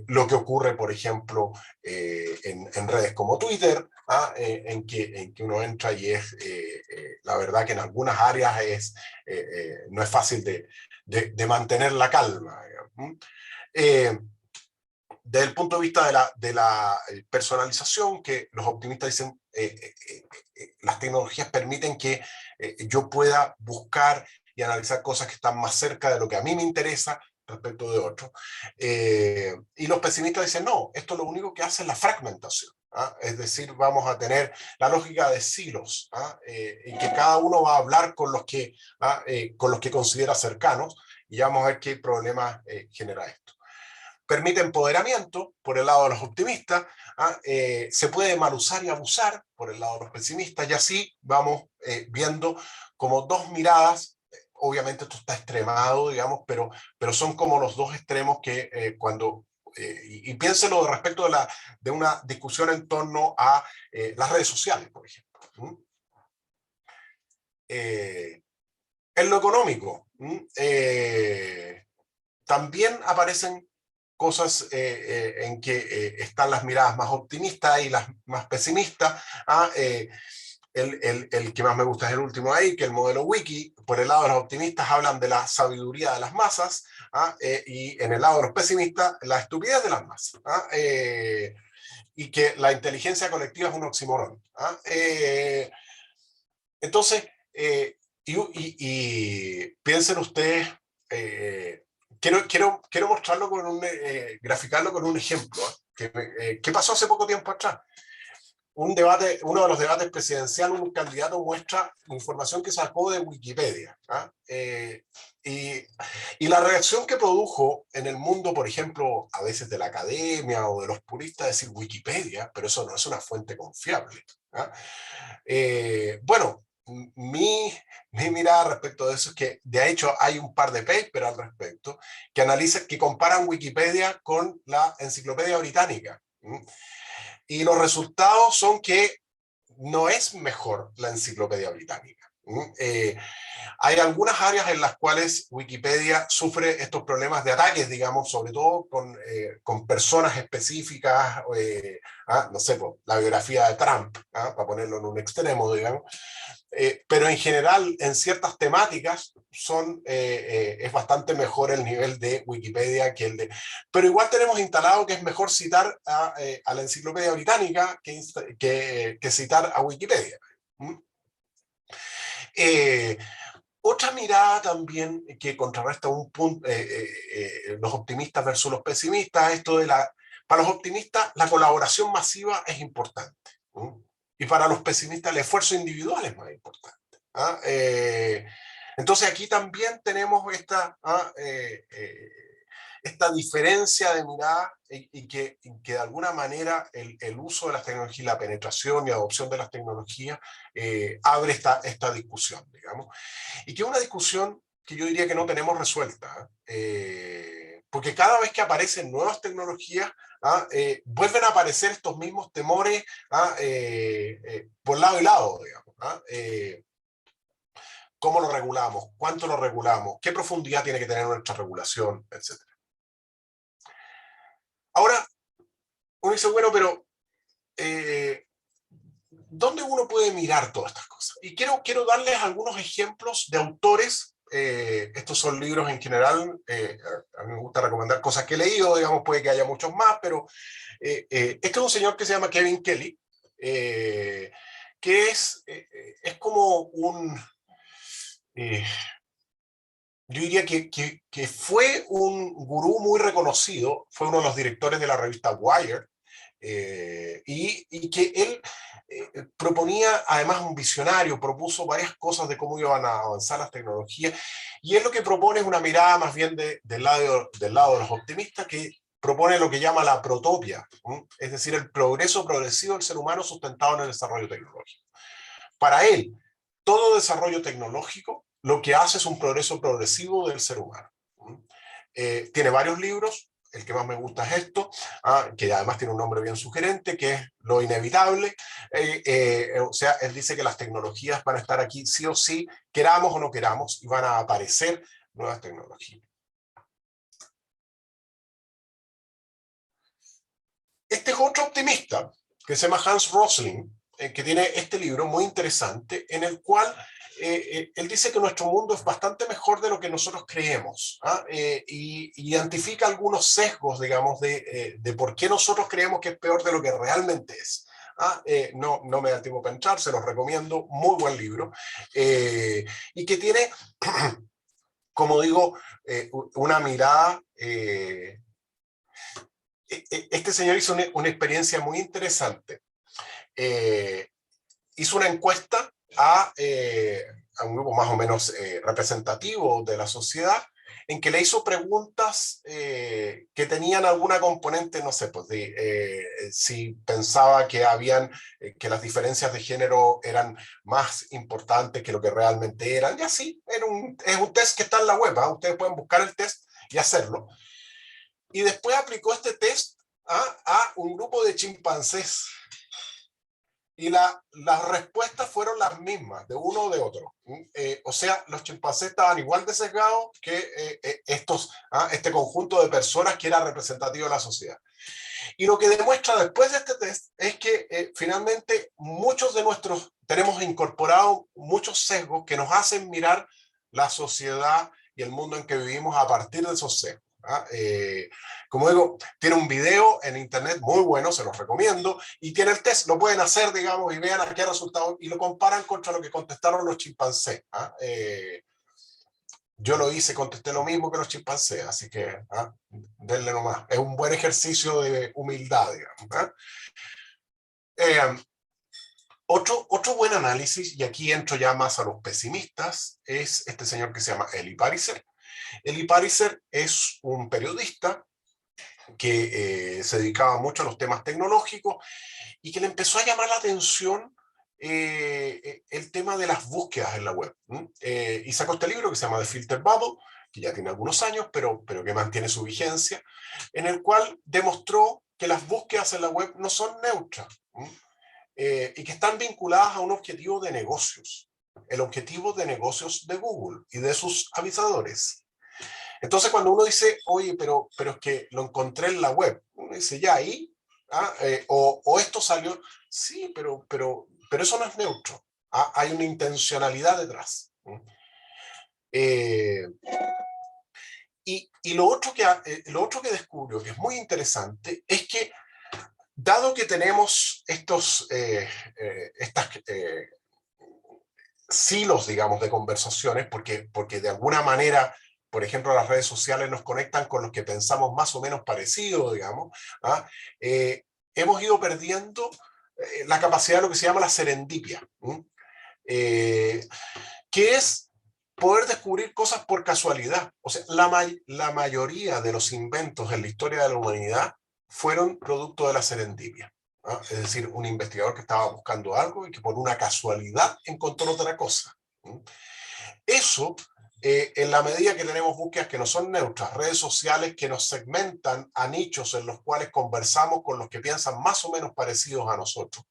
lo que ocurre, por ejemplo, en redes como Twitter, en que uno entra y es, la verdad que en algunas áreas no es fácil de mantener la calma. Desde el punto de vista de la personalización, que los optimistas dicen, las tecnologías permiten que yo pueda buscar y analizar cosas que están más cerca de lo que a mí me interesa respecto de otros. Y los pesimistas dicen, no, esto lo único que hace es la fragmentación. Es decir, vamos a tener la lógica de silos, y que cada uno va a hablar con los que considera cercanos, y vamos a ver qué problemas genera esto. Permite empoderamiento por el lado de los optimistas, se puede mal usar y abusar por el lado de los pesimistas, y así vamos viendo como dos miradas. Obviamente esto está extremado, digamos, pero son como los dos extremos que cuando... y piénselo respecto de una discusión en torno a las redes sociales, por ejemplo. En lo económico, también aparecen cosas en que están las miradas más optimistas y las más pesimistas. El que más me gusta es el último ahí, que el modelo Wiki. Por el lado de los optimistas hablan de la sabiduría de las masas, y en el lado de los pesimistas, la estupidez de las masas. Y que la inteligencia colectiva es un oxímoron. Entonces, y piensen ustedes, quiero mostrarlo graficarlo con un ejemplo, que pasó hace poco tiempo atrás. Uno de los debates presidenciales, un candidato muestra información que sacó de Wikipedia. Y la reacción que produjo en el mundo, por ejemplo, a veces de la academia o de los puristas, decir Wikipedia, pero eso no es una fuente confiable. Bueno, mi mirada respecto de eso es que de hecho hay un par de papers al respecto que analizan, que comparan Wikipedia con la Enciclopedia Británica. Y los resultados son que no es mejor la Enciclopedia Británica. Hay algunas áreas en las cuales Wikipedia sufre estos problemas de ataques, digamos, sobre todo con personas específicas, no sé, la biografía de Trump, para ponerlo en un extremo, digamos. Pero en general, en ciertas temáticas, es bastante mejor el nivel de Wikipedia que el de... Pero igual tenemos instalado que es mejor citar a la Enciclopedia Británica que citar a Wikipedia. Otra mirada también que contrarresta un punto, los optimistas versus los pesimistas, para los optimistas la colaboración masiva es importante. Y para los pesimistas el esfuerzo individual es más importante. Entonces aquí también tenemos esta diferencia de mirada y que de alguna manera el uso de las tecnologías, la penetración y adopción de las tecnologías abre esta discusión, digamos. Y que es una discusión que yo diría que no tenemos resuelta, porque cada vez que aparecen nuevas tecnologías, vuelven a aparecer estos mismos temores por lado y lado, digamos. ¿Cómo lo regulamos? ¿Cuánto lo regulamos? ¿Qué profundidad tiene que tener nuestra regulación? Etcétera. Ahora, uno dice, bueno, pero ¿dónde uno puede mirar todas estas cosas? Y quiero darles algunos ejemplos de autores. Estos son libros en general, a mí me gusta recomendar cosas que he leído, digamos, puede que haya muchos más, pero este es un señor que se llama Kevin Kelly, que es como yo diría que fue un gurú muy reconocido, fue uno de los directores de la revista Wired, y que él proponía, además un visionario, propuso varias cosas de cómo iban a avanzar las tecnologías, y él lo que propone es una mirada más bien del lado de los optimistas, que propone lo que llama la protopia, es decir, el progreso progresivo del ser humano sustentado en el desarrollo tecnológico. Para él, todo desarrollo tecnológico lo que hace es un progreso progresivo del ser humano. Tiene varios libros, el que más me gusta es esto, que además tiene un nombre bien sugerente, que es lo inevitable. O sea, él dice que las tecnologías van a estar aquí sí o sí, queramos o no queramos, y van a aparecer nuevas tecnologías. Este es otro optimista, que se llama Hans Rosling, que tiene este libro muy interesante, en el cual él dice que nuestro mundo es bastante mejor de lo que nosotros creemos, y identifica algunos sesgos, digamos, de por qué nosotros creemos que es peor de lo que realmente es. No me da tiempo para entrar, se los recomiendo, muy buen libro, y que tiene, como digo, una mirada... este señor hizo una experiencia muy interesante. Hizo una encuesta a un grupo más o menos representativo de la sociedad, en que le hizo preguntas que tenían alguna componente, no sé, pues si pensaba que que las diferencias de género eran más importantes que lo que realmente eran, y así, es un test que está en la web, ustedes pueden buscar el test y hacerlo. Y después aplicó este test a un grupo de chimpancés. Y las respuestas fueron las mismas, de uno o de otro. O sea, los chimpancés estaban igual de sesgados que este conjunto de personas que era representativo de la sociedad. Y lo que demuestra después de este test es que finalmente tenemos incorporado muchos sesgos que nos hacen mirar la sociedad y el mundo en que vivimos a partir de esos sesgos. Como digo, tiene un video en internet muy bueno, se los recomiendo, y tiene el test, lo pueden hacer, digamos, y vean a qué resultado, y lo comparan contra lo que contestaron los chimpancés. Yo lo hice, contesté lo mismo que los chimpancés, así que denle nomás. Es un buen ejercicio de humildad, digamos. Otro buen análisis, y aquí entro ya más a los pesimistas, es este señor que se llama Eli Pariser. Eli Pariser es un periodista que se dedicaba mucho a los temas tecnológicos y que le empezó a llamar la atención el tema de las búsquedas en la web. Y sacó este libro que se llama The Filter Bubble, que ya tiene algunos años, pero que mantiene su vigencia, en el cual demostró que las búsquedas en la web no son neutras, y que están vinculadas a un objetivo de negocios, el objetivo de negocios de Google y de sus avisadores. Entonces, cuando uno dice, oye, pero es que lo encontré en la web, uno dice, ya ahí, o esto salió, sí, pero eso no es neutro, hay una intencionalidad detrás. Y lo otro que descubrió, que es muy interesante, es que dado que tenemos estos silos, digamos, de conversaciones, porque de alguna manera, por ejemplo, las redes sociales nos conectan con los que pensamos más o menos parecido, digamos, hemos ido perdiendo la capacidad de lo que se llama la serendipia, que es poder descubrir cosas por casualidad. O sea, la mayoría de los inventos en la historia de la humanidad fueron producto de la serendipia. Es decir, un investigador que estaba buscando algo y que por una casualidad encontró otra cosa. Eso, en la medida que tenemos búsquedas que no son neutras, redes sociales que nos segmentan a nichos en los cuales conversamos con los que piensan más o menos parecidos a nosotros,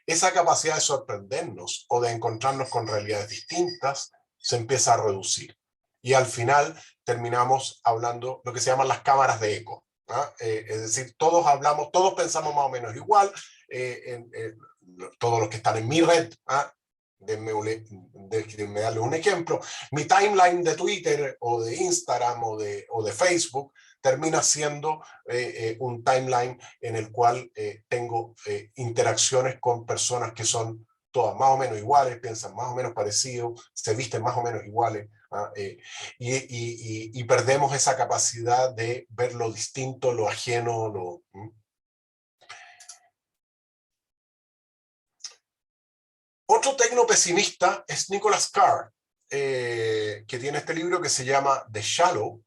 esa capacidad de sorprendernos o de encontrarnos con realidades distintas se empieza a reducir. Y al final terminamos hablando lo que se llaman las cámaras de eco. Es decir, todos pensamos más o menos igual, todos los que están en mi red, déjenme darle un ejemplo, mi timeline de Twitter o de Instagram o de Facebook termina siendo un timeline en el cual tengo interacciones con personas que son todas más o menos iguales, piensan más o menos parecidos, se visten más o menos iguales, y perdemos esa capacidad de ver lo distinto, lo ajeno, Otro tecnopesimista es Nicholas Carr, que tiene este libro que se llama The Shallow,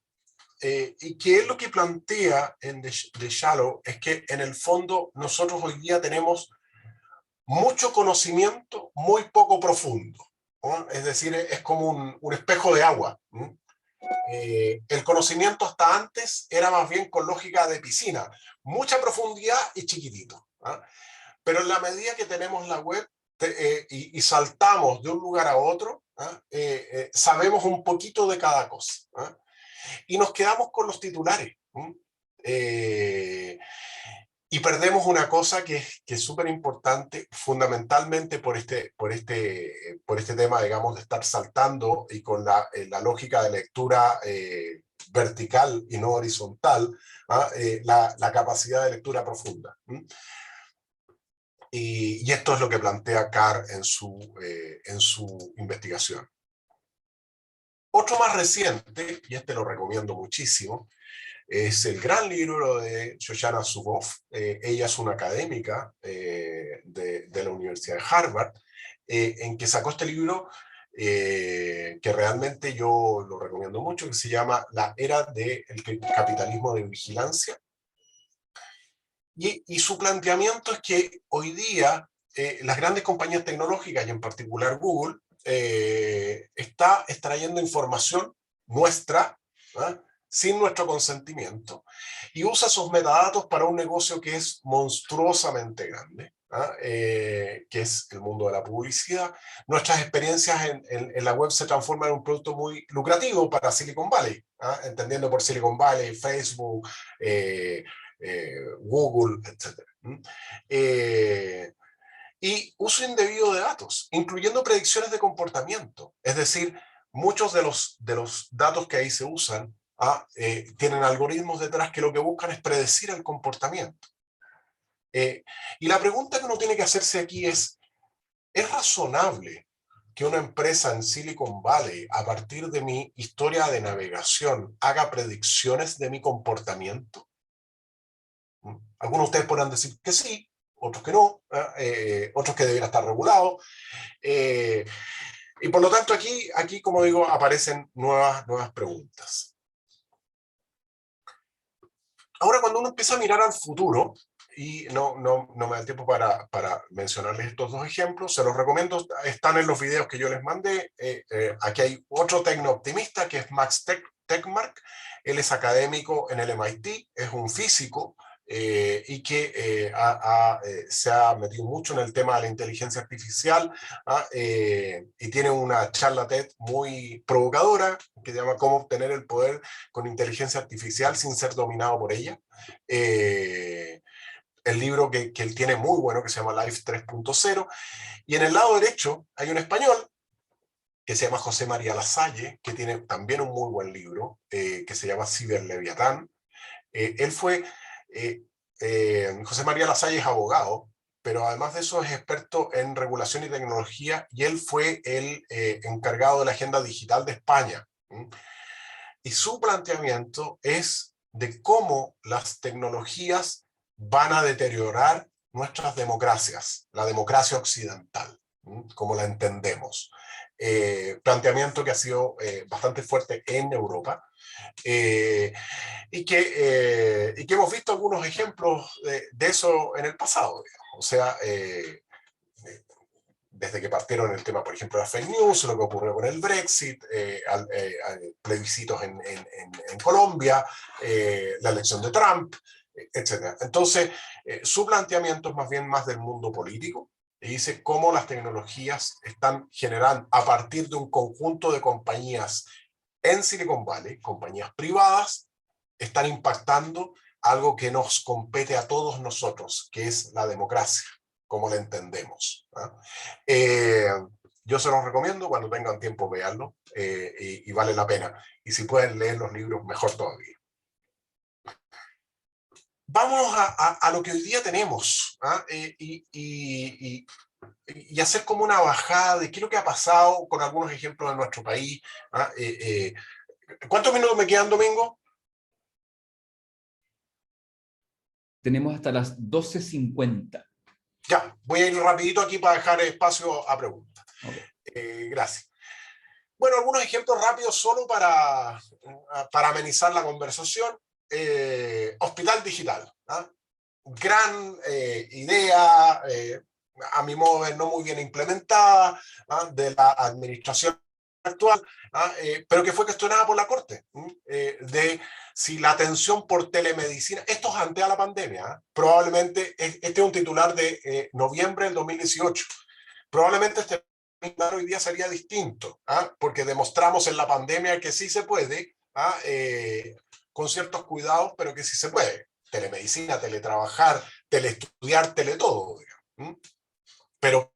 y que él lo que plantea en The Shallow es que en el fondo nosotros hoy día tenemos mucho conocimiento muy poco profundo, ¿no? Es decir, es como un espejo de agua, El conocimiento hasta antes era más bien con lógica de piscina, mucha profundidad y chiquitito. ¿Ah? Pero en la medida que tenemos la web y saltamos de un lugar a otro, ¿ah? Sabemos un poquito de cada cosa. ¿Ah? Y nos quedamos con los titulares. Y perdemos una cosa que es súper importante, fundamentalmente por este tema, digamos, de estar saltando y con la lógica de lectura vertical y no horizontal, ¿ah? La capacidad de lectura profunda. Y esto es lo que plantea Carr en su investigación. Otro más reciente, y este lo recomiendo muchísimo, es el gran libro de Shoshana Zuboff. Ella es una académica de la Universidad de Harvard, en que sacó este libro que realmente yo lo recomiendo mucho, que se llama La era del capitalismo de vigilancia. Y su planteamiento es que hoy día las grandes compañías tecnológicas, y en particular Google, está extrayendo información nuestra, ¿eh? Sin nuestro consentimiento, y usa esos metadatos para un negocio que es monstruosamente grande, que es el mundo de la publicidad. Nuestras experiencias en la web se transforman en un producto muy lucrativo para Silicon Valley, entendiendo por Silicon Valley, Facebook, Google, etc. Y uso indebido de datos, incluyendo predicciones de comportamiento. Es decir, muchos de los datos que ahí se usan tienen algoritmos detrás que lo que buscan es predecir el comportamiento. Y la pregunta que uno tiene que hacerse aquí ¿es razonable que una empresa en Silicon Valley, a partir de mi historia de navegación, haga predicciones de mi comportamiento? Algunos de ustedes podrán decir que sí, otros que no, otros que deberían estar regulados. Y por lo tanto aquí, como digo, aparecen nuevas preguntas. Ahora, cuando uno empieza a mirar al futuro, y no me da el tiempo para mencionarles estos dos ejemplos, se los recomiendo, están en los videos que yo les mandé. Aquí hay otro tecno-optimista que es Max Tegmark. Él es académico en el MIT, es un físico, y que se ha metido mucho en el tema de la inteligencia artificial, y tiene una charla TED muy provocadora que se llama Cómo obtener el poder con inteligencia artificial sin ser dominado por ella. El libro que él tiene muy bueno, que se llama Life 3.0, y en el lado derecho hay un español que se llama José María Lasalle, que tiene también un muy buen libro, que se llama Ciberleviatán. Él fue, José María Lasalle es abogado, pero además de eso es experto en regulación y tecnología, y él fue el encargado de la agenda digital de España. Y su planteamiento es de cómo las tecnologías van a deteriorar nuestras democracias, la democracia occidental, como la entendemos. Planteamiento que ha sido bastante fuerte en Europa, y que hemos visto algunos ejemplos de eso en el pasado, digamos. O sea, desde que partieron el tema, por ejemplo, de las fake news, lo que ocurrió con el Brexit, plebiscitos en Colombia, la elección de Trump, etc. Entonces, su planteamiento es más del mundo político, y dice cómo las tecnologías están generando, a partir de un conjunto de compañías en Silicon Valley, compañías privadas, están impactando algo que nos compete a todos nosotros, que es la democracia, como la entendemos. Yo se los recomiendo, cuando tengan tiempo véanlo, y vale la pena. Y si pueden leer los libros, mejor todavía. Vámonos a lo que hoy día tenemos, y hacer como una bajada de qué es lo que ha pasado con algunos ejemplos de nuestro país. ¿Cuántos minutos me quedan, Domingo? Tenemos hasta las 12:50. Ya, voy a ir rapidito aquí para dejar espacio a preguntas. Okay. Gracias. Bueno, algunos ejemplos rápidos solo para amenizar la conversación. Hospital digital. Gran idea, a mi modo de ver no muy bien implementada, de la administración actual, pero que fue cuestionada por la Corte, de si la atención por telemedicina, esto es antes a la pandemia, probablemente, este es un titular de noviembre del 2018, probablemente este titular hoy día sería distinto, porque demostramos en la pandemia que sí se puede, con ciertos cuidados, pero que sí se puede. Telemedicina, teletrabajar, teleestudiar, teletodo, digamos. Pero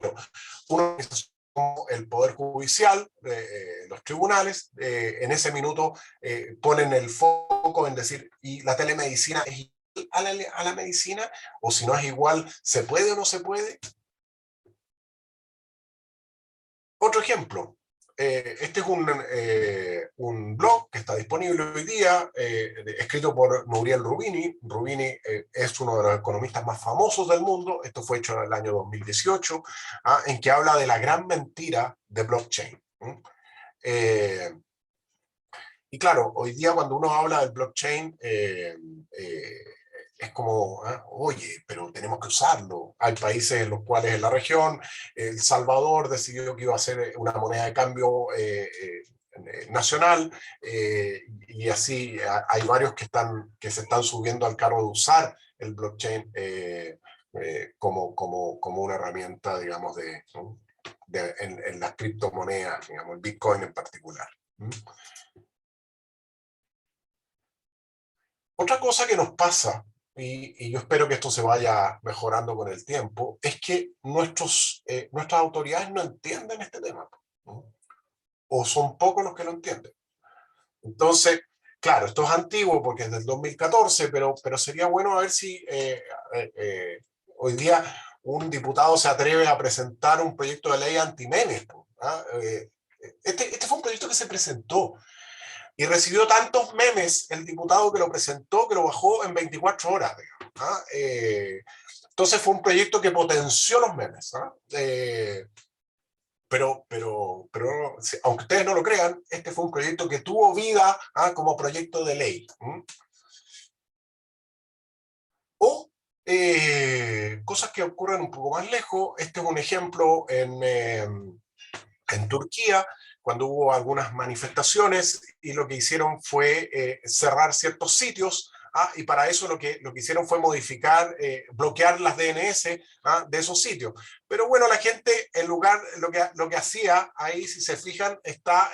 una organización como el Poder Judicial, los tribunales, en ese minuto ponen el foco en decir, ¿y la telemedicina es igual a la medicina? O si no es igual, ¿se puede o no se puede? Otro ejemplo, este es un blog que está disponible hoy día, escrito por Nouriel Roubini. Roubini es uno de los economistas más famosos del mundo. Esto fue hecho en el año 2018, en que habla de la gran mentira de blockchain. Y claro, hoy día cuando uno habla del blockchain, es como, oye, pero tenemos que usarlo. Hay países en los cuales en la región, El Salvador decidió que iba a ser una moneda de cambio nacional, y así hay varios que se están subiendo al carro de usar el blockchain como una herramienta, digamos, ¿no? en las criptomonedas, digamos, el Bitcoin en particular. Otra cosa que nos pasa, y yo espero que esto se vaya mejorando con el tiempo, es que nuestras autoridades no entienden este tema, ¿no? O son pocos los que lo entienden. Entonces, claro, esto es antiguo porque es del 2014, pero sería bueno a ver si hoy día un diputado se atreve a presentar un proyecto de ley anti-memes. Este fue un proyecto que se presentó. Y recibió tantos memes el diputado que lo presentó que lo bajó en 24 horas. Digamos, entonces fue un proyecto que potenció los memes. Pero aunque ustedes no lo crean, este fue un proyecto que tuvo vida como proyecto de ley. O cosas que ocurren un poco más lejos. Este es un ejemplo en Turquía, cuando hubo algunas manifestaciones y lo que hicieron fue cerrar ciertos sitios, y para eso lo que hicieron fue modificar, bloquear las DNS de esos sitios. Pero bueno, la gente, en lugar, lo que hacía, ahí si se fijan, está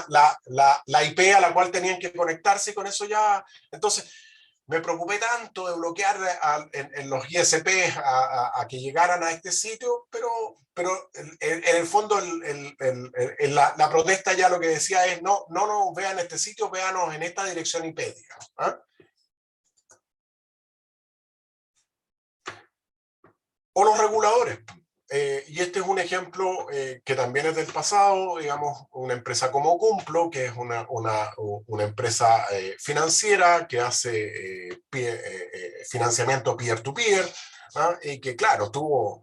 la IP a la cual tenían que conectarse, y con eso ya, entonces me preocupé tanto de bloquear en los ISPs a que llegaran a este sitio, pero en el fondo la protesta ya lo que decía es no nos vean este sitio, véanos en esta dirección IP, digamos. O los reguladores. Y este es un ejemplo que también es del pasado, digamos, una empresa como Cumplo, que es una empresa financiera que hace financiamiento peer-to-peer, y que, claro, tuvo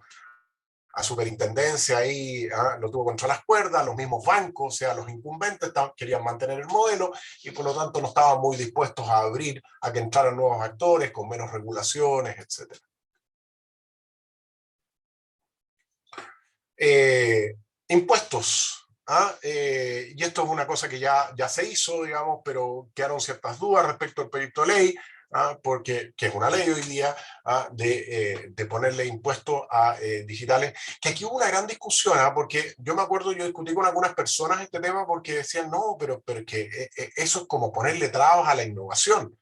a superintendencia ahí, lo tuvo contra las cuerdas, los mismos bancos, o sea, los incumbentes querían mantener el modelo y por lo tanto no estaban muy dispuestos a abrir a que entraran nuevos actores con menos regulaciones, etc. Impuestos. Y esto es una cosa que ya se hizo, digamos, pero quedaron ciertas dudas respecto al proyecto de ley, porque que es una ley hoy día, de ponerle impuestos a digitales, que aquí hubo una gran discusión, porque yo me acuerdo, yo discutí con algunas personas este tema porque decían, no, pero que eso es como ponerle trabas a la innovación.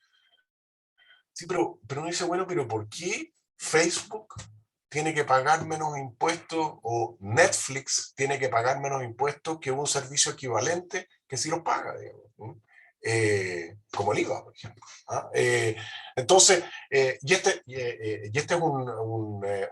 Sí, pero uno dice, bueno, pero ¿por qué Facebook tiene que pagar menos impuestos o Netflix tiene que pagar menos impuestos que un servicio equivalente que sí los paga, digamos, ¿no? Como el IVA, por ejemplo. Entonces, y este es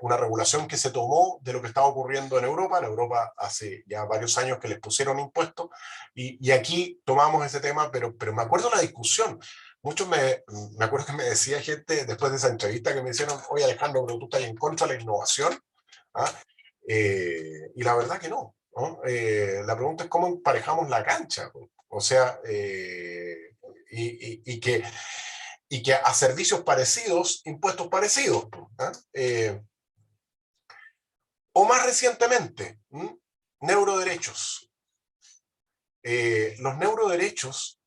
una regulación que se tomó de lo que estaba ocurriendo en Europa. En Europa hace ya varios años que les pusieron impuestos, y aquí tomamos ese tema, pero me acuerdo de la discusión. Muchos me acuerdo que me decía gente después de esa entrevista que me hicieron, oye Alejandro, pero tú estás en contra de la innovación. ¿Ah? Y la verdad que no, ¿no? La pregunta es cómo emparejamos la cancha. O sea, y que a servicios parecidos, impuestos parecidos. O más recientemente, neuroderechos. los neuroderechos,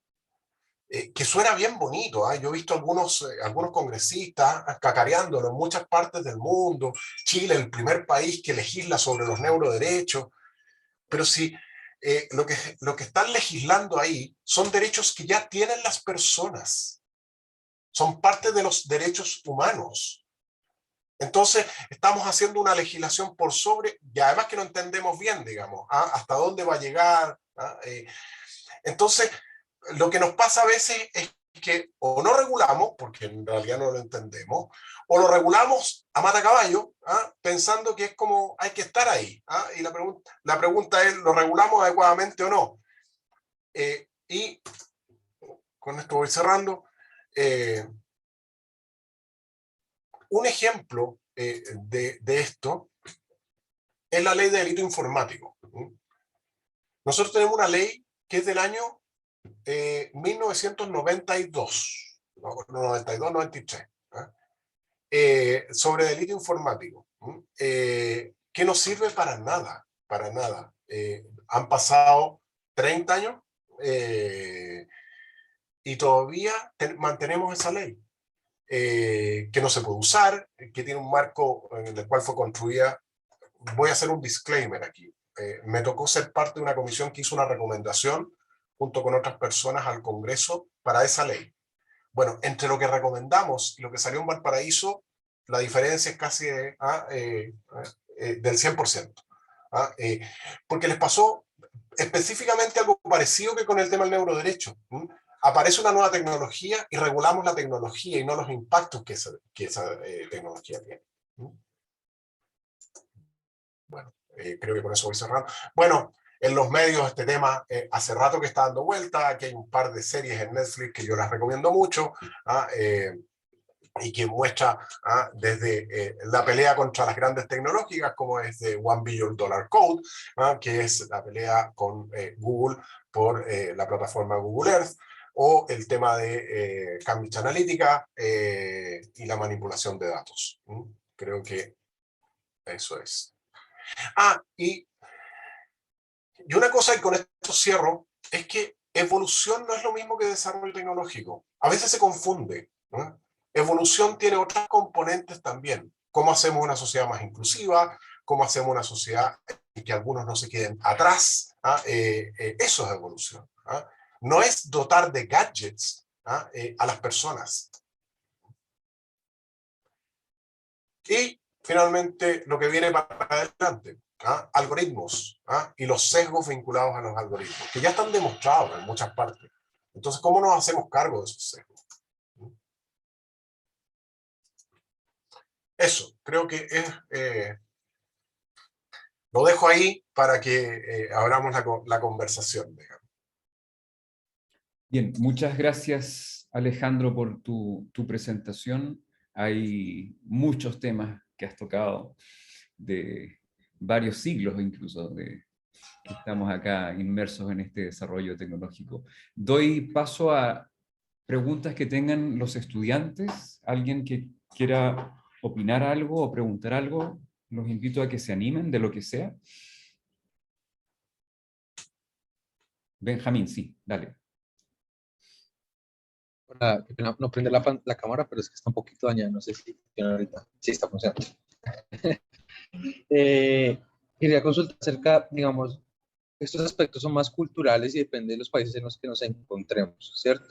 que suena bien bonito, ¿eh? Yo he visto algunos congresistas cacareándolo en muchas partes del mundo, Chile, el primer país que legisla sobre los neuroderechos, pero si lo que están legislando ahí son derechos que ya tienen las personas, son parte de los derechos humanos. Entonces, estamos haciendo una legislación por sobre, y además que no entendemos bien, digamos, ¿ah? Hasta dónde va a llegar. ¿Ah? Entonces, lo que nos pasa a veces es que o no regulamos, porque en realidad no lo entendemos, o lo regulamos a matacaballo, ¿ah? Pensando que es como hay que estar ahí. ¿Ah? Y la pregunta es, ¿lo regulamos adecuadamente o no? Y con esto voy cerrando. Un ejemplo de esto es la ley de delito informático. Nosotros tenemos una ley que es del año 1992, no, 92, 93, sobre delito informático, que no sirve para nada, para nada. Han pasado 30 años y todavía mantenemos esa ley. Que no se puede usar, que tiene un marco en el cual fue construida. Voy a hacer un disclaimer aquí. Me tocó ser parte de una comisión que hizo una recomendación junto con otras personas al Congreso para esa ley. Bueno, entre lo que recomendamos y lo que salió en Valparaíso, la diferencia es casi del 100%. Porque les pasó específicamente algo parecido que con el tema del neuroderecho. Aparece una nueva tecnología y regulamos la tecnología y no los impactos que esa tecnología tiene. Bueno, creo que con eso voy cerrando. Bueno, en los medios este tema hace rato que está dando vuelta, aquí hay un par de series en Netflix que yo las recomiendo mucho, y que muestra desde la pelea contra las grandes tecnológicas, como es de $1 Billion Code, que es la pelea con Google por la plataforma Google Earth, o el tema de Cambridge Analytica y la manipulación de datos. Creo que eso es. Y una cosa, y con esto cierro, es que evolución no es lo mismo que desarrollo tecnológico. A veces se confunde, ¿no? Evolución tiene otras componentes también. ¿Cómo hacemos una sociedad más inclusiva? ¿Cómo hacemos una sociedad en que algunos no se queden atrás? Eso es evolución. No es dotar de gadgets a las personas. Y finalmente, lo que viene para adelante, algoritmos y los sesgos vinculados a los algoritmos, que ya están demostrados en muchas partes. Entonces, ¿cómo nos hacemos cargo de esos sesgos? Eso, creo que lo dejo ahí para que abramos la conversación. Digamos. Bien, muchas gracias Alejandro por tu presentación. Hay muchos temas que has tocado de varios siglos incluso, que estamos acá inmersos en este desarrollo tecnológico. Doy paso a preguntas que tengan los estudiantes. Alguien que quiera opinar algo o preguntar algo, los invito a que se animen de lo que sea. Benjamín, sí, dale. Hola, qué pena no prende la cámara, pero es que está un poquito dañada, no sé si funciona ahorita. Sí, está funcionando. Quería consultar acerca, digamos, estos aspectos son más culturales y depende de los países en los que nos encontremos, ¿cierto?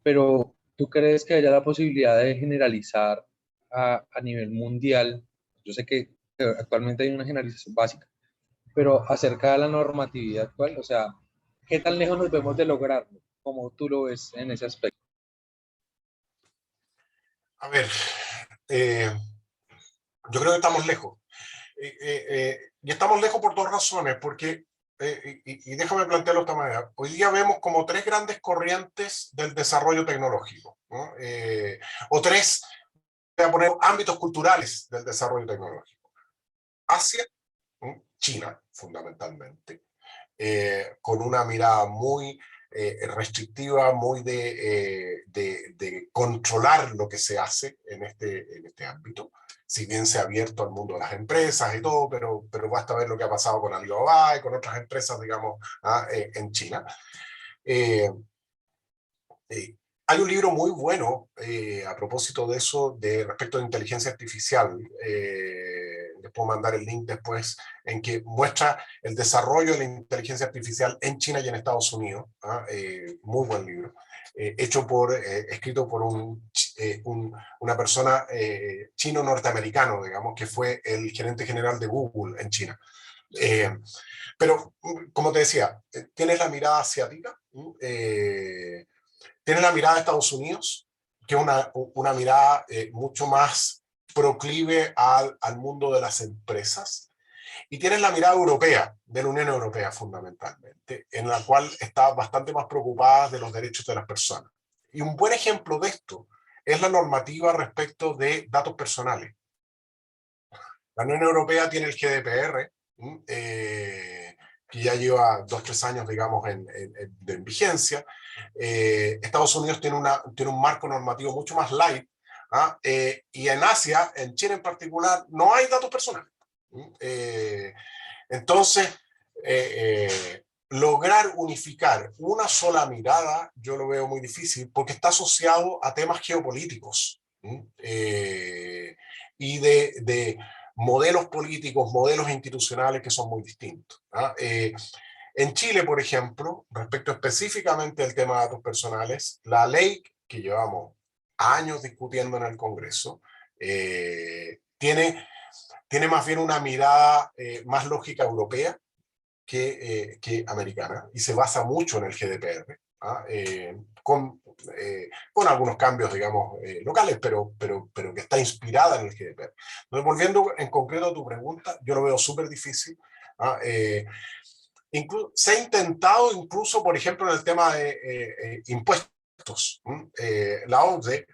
Pero, ¿tú crees que haya la posibilidad de generalizar a nivel mundial? Yo sé que actualmente hay una generalización básica, pero acerca de la normatividad actual, o sea, ¿qué tan lejos nos vemos de lograrlo? ¿Cómo tú lo ves en ese aspecto? A ver, yo creo que estamos lejos. Y estamos lejos por dos razones, porque, y déjame plantearlo de esta manera, hoy día vemos como tres grandes corrientes del desarrollo tecnológico, ¿no? O tres, voy a poner ámbitos culturales del desarrollo tecnológico. Asia, China, fundamentalmente, con una mirada muy restrictiva, muy de controlar lo que se hace en este ámbito. si bien se ha abierto al mundo de las empresas y todo, pero basta ver lo que ha pasado con Alibaba y con otras empresas, digamos, en China. Eh, eh, Hay un libro muy bueno a propósito de eso, respecto de inteligencia artificial. Les puedo mandar el link después, en que muestra el desarrollo de la inteligencia artificial en China y en Estados Unidos. Muy buen libro. Escrito por una persona chino-norteamericano, digamos, que fue el gerente general de Google en China. Pero, como te decía, tienes la mirada asiática, tienes la mirada de Estados Unidos, que es una mirada mucho más proclive al mundo de las empresas, y tienes la mirada europea, de la Unión Europea fundamentalmente, en la cual está bastante más preocupada de los derechos de las personas. Y un buen ejemplo de esto es la normativa respecto de datos personales. La Unión Europea tiene el GDPR, que ya lleva 2-3 años, digamos, en vigencia. Estados Unidos tiene un marco normativo mucho más light, y en Asia, en China en particular, no hay datos personales. Entonces, lograr unificar una sola mirada, yo lo veo muy difícil, porque está asociado a temas geopolíticos, y de modelos políticos, modelos institucionales que son muy distintos. En Chile, por ejemplo, respecto específicamente al tema de datos personales, la ley que llevamos años discutiendo en el Congreso tiene más bien una mirada más lógica europea que americana, y se basa mucho en el GDPR, con algunos cambios, digamos, locales, pero que está inspirada en el GDPR. Entonces, volviendo en concreto a tu pregunta, yo lo veo súper difícil. Se ha intentado incluso, por ejemplo, en el tema de impuestos. La OCDE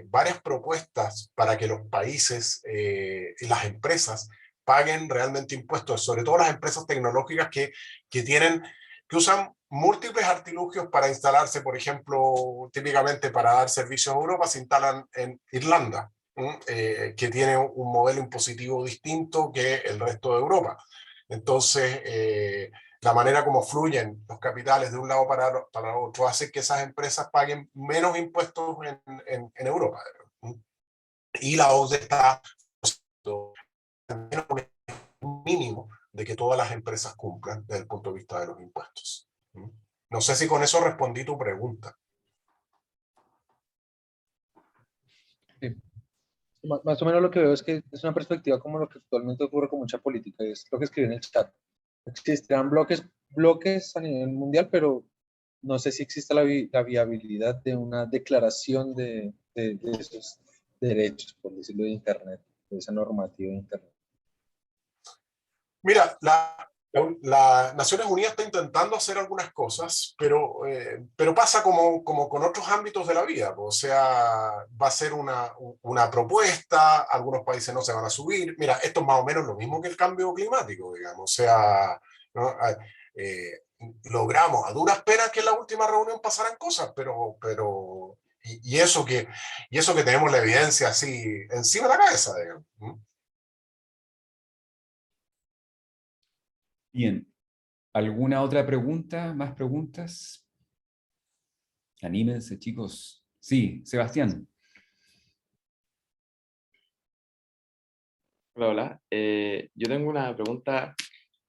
varias propuestas para que los países y las empresas paguen realmente impuestos, sobre todo las empresas tecnológicas que usan múltiples artilugios para instalarse. Por ejemplo, típicamente para dar servicios a Europa se instalan en Irlanda, que tiene un modelo impositivo distinto que el resto de Europa. Entonces, la manera como fluyen los capitales de un lado para otro hace que esas empresas paguen menos impuestos en Europa. Y la OCDE está un mínimo de que todas las empresas cumplan desde el punto de vista de los impuestos. No sé si con eso respondí tu pregunta. Sí. Más o menos lo que veo es que es una perspectiva como lo que actualmente ocurre con mucha política, es lo que escribí en el chat. Existirán bloques a nivel mundial, pero no sé si existe la viabilidad de una declaración de esos derechos, por decirlo, de Internet, de esa normativa de Internet. Mira, las Naciones Unidas está intentando hacer algunas cosas, pero pasa como con otros ámbitos de la vida. O sea, va a ser una propuesta, algunos países no se van a subir. Mira, esto es más o menos lo mismo que el cambio climático, digamos. O sea, ¿no? Logramos a duras penas que en la última reunión pasaran cosas, y eso que tenemos la evidencia así encima de la cabeza, digamos. Bien. ¿Alguna otra pregunta? ¿Más preguntas? Anímense, chicos. Sí, Sebastián. Hola, hola. Yo tengo una pregunta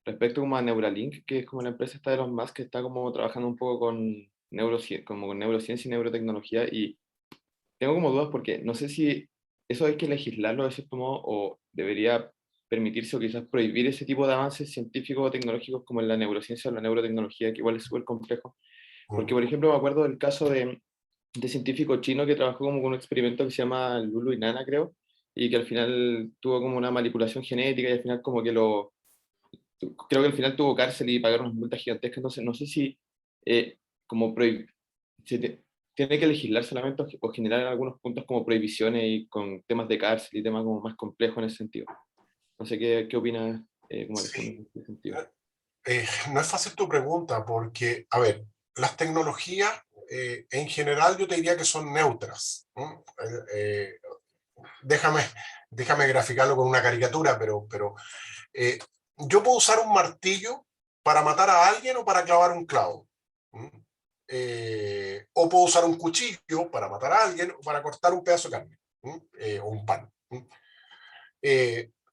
respecto como a Neuralink, que es como la empresa esta de Elon Musk que está como trabajando un poco con neurociencia y neurotecnología, y tengo como dudas porque no sé si eso hay que legislarlo de cierto modo o debería permitirse o quizás prohibir ese tipo de avances científicos o tecnológicos como en la neurociencia o la neurotecnología, que igual es súper complejo. Porque, por ejemplo, me acuerdo del caso de científico chino que trabajó como con un experimento que se llama Lulu y Nana, creo, y que al final tuvo como una manipulación genética y al final como que creo que al final tuvo cárcel y pagaron unas multas gigantescas. Entonces no sé si como tiene que legislar solamente o generar en algunos puntos como prohibiciones y con temas de cárcel y temas como más complejos en ese sentido. No sé qué opinas como Alejandro, en ese sentido. No es fácil tu pregunta porque, a ver, las tecnologías en general yo te diría que son neutras, ¿no? déjame graficarlo con una caricatura, pero yo puedo usar un martillo para matar a alguien o para clavar un clavo. O puedo usar un cuchillo para matar a alguien o para cortar un pedazo de carne, o un pan.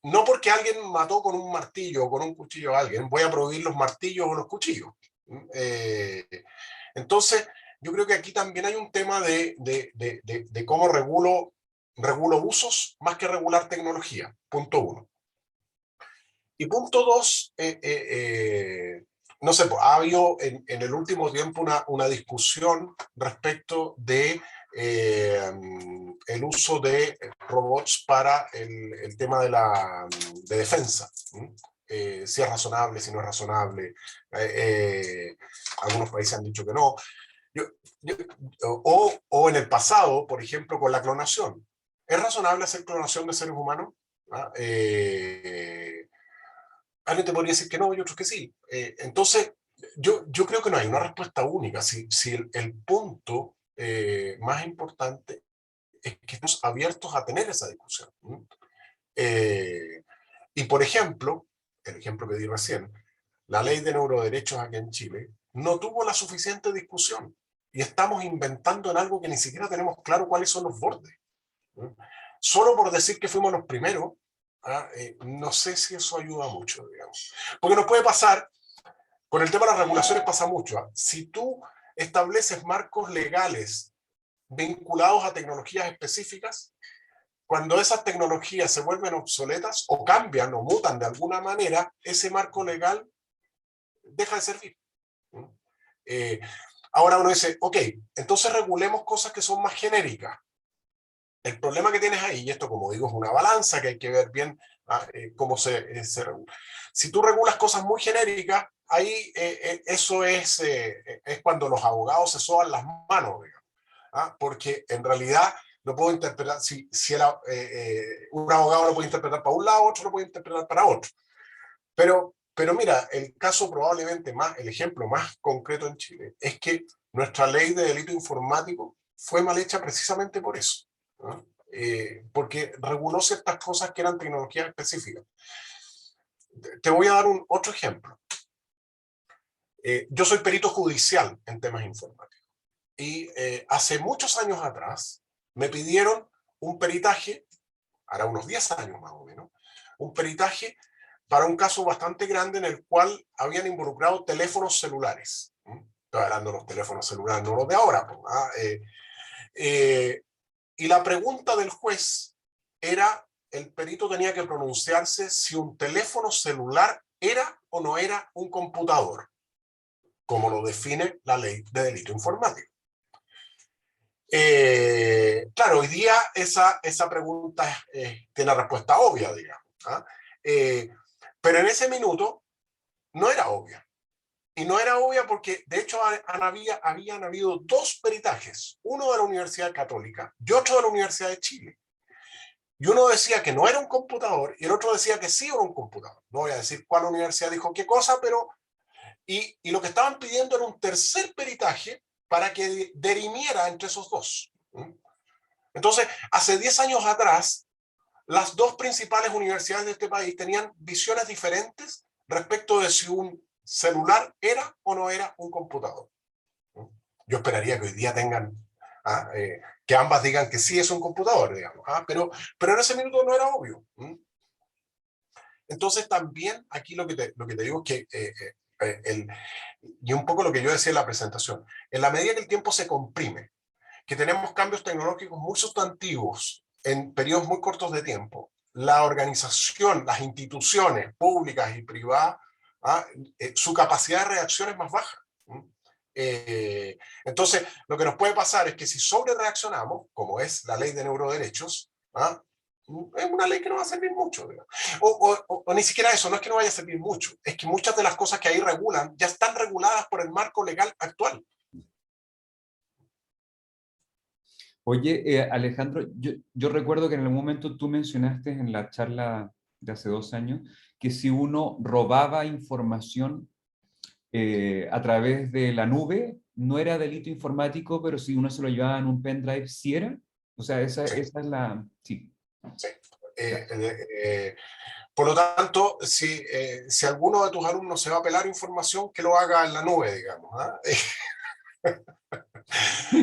No porque alguien mató con un martillo o con un cuchillo a alguien, voy a prohibir los martillos o los cuchillos. Entonces, yo creo que aquí también hay un tema de cómo regulo usos más que regular tecnología, punto uno. Y punto dos, no sé, ha habido en el último tiempo una discusión respecto de el uso de robots para el tema de defensa. Si es razonable, si no es razonable. Algunos países han dicho que no. O en el pasado, por ejemplo, con la clonación. ¿Es razonable hacer clonación de seres humanos? Alguien te podría decir que no y otros que sí. Entonces, yo creo que no hay una respuesta única. Si el punto más importante es que estamos abiertos a tener esa discusión. Y por ejemplo, el ejemplo que di recién, la ley de neuroderechos aquí en Chile no tuvo la suficiente discusión y estamos inventando en algo que ni siquiera tenemos claro cuáles son los bordes. Solo por decir que fuimos los primeros, no sé si eso ayuda mucho, digamos. Porque nos puede pasar, con el tema de las regulaciones pasa mucho. Si tú estableces marcos legales vinculados a tecnologías específicas, cuando esas tecnologías se vuelven obsoletas o cambian o mutan de alguna manera, ese marco legal deja de servir. Ahora uno dice, ok, entonces regulemos cosas que son más genéricas. El problema que tienes ahí, y esto como digo es una balanza que hay que ver bien cómo se regula. Si tú regulas cosas muy genéricas, ahí eso es cuando los abogados se soban las manos, digamos, porque en realidad lo puedo interpretar, un abogado lo puede interpretar para un lado, otro lo puede interpretar para otro. Pero mira, el caso probablemente el ejemplo más concreto en Chile es que nuestra ley de delito informático fue mal hecha precisamente por eso. ¿No? Porque reguló ciertas cosas que eran tecnologías específicas. Te voy a dar otro ejemplo. Yo soy perito judicial en temas informáticos y hace muchos años atrás me pidieron un peritaje, hará unos 10 años más o menos, un peritaje para un caso bastante grande en el cual habían involucrado teléfonos celulares. Estoy hablando de los teléfonos celulares, no los de ahora. Y la pregunta del juez era, el perito tenía que pronunciarse si un teléfono celular era o no era un computador, como lo define la ley de delito informático. Claro, hoy día esa pregunta tiene respuesta obvia, digamos. Pero en ese minuto no era obvia. Y no era obvia porque, de hecho, habían habido dos peritajes, uno de la Universidad Católica y otro de la Universidad de Chile. Y uno decía que no era un computador y el otro decía que sí era un computador. No voy a decir cuál universidad dijo qué cosa, pero... Y lo que estaban pidiendo era un tercer peritaje para que dirimiera entre esos dos. Entonces, hace 10 años atrás, las dos principales universidades de este país tenían visiones diferentes respecto de si un celular era o no era un computador. Yo esperaría que hoy día tengan, que ambas digan que sí es un computador, digamos, pero en ese minuto no era obvio. Entonces también aquí lo que te digo es que, y un poco lo que yo decía en la presentación, en la medida que el tiempo se comprime, que tenemos cambios tecnológicos muy sustantivos en periodos muy cortos de tiempo, la organización, las instituciones públicas y privadas, su capacidad de reacción es más baja. Entonces, lo que nos puede pasar es que si sobre reaccionamos, como es la ley de neuroderechos, es una ley que no va a servir mucho. O ni siquiera eso, no es que no vaya a servir mucho, es que muchas de las cosas que ahí regulan ya están reguladas por el marco legal actual. Oye, Alejandro, yo recuerdo que en algún momento tú mencionaste en la charla de hace 2 años que si uno robaba información a través de la nube, no era delito informático, pero si uno se lo llevaba en un pendrive, sí era. O sea, esa es la... Sí. Sí. Por lo tanto, si alguno de tus alumnos se va a pelar información, que lo haga en la nube, digamos. ¿Ah?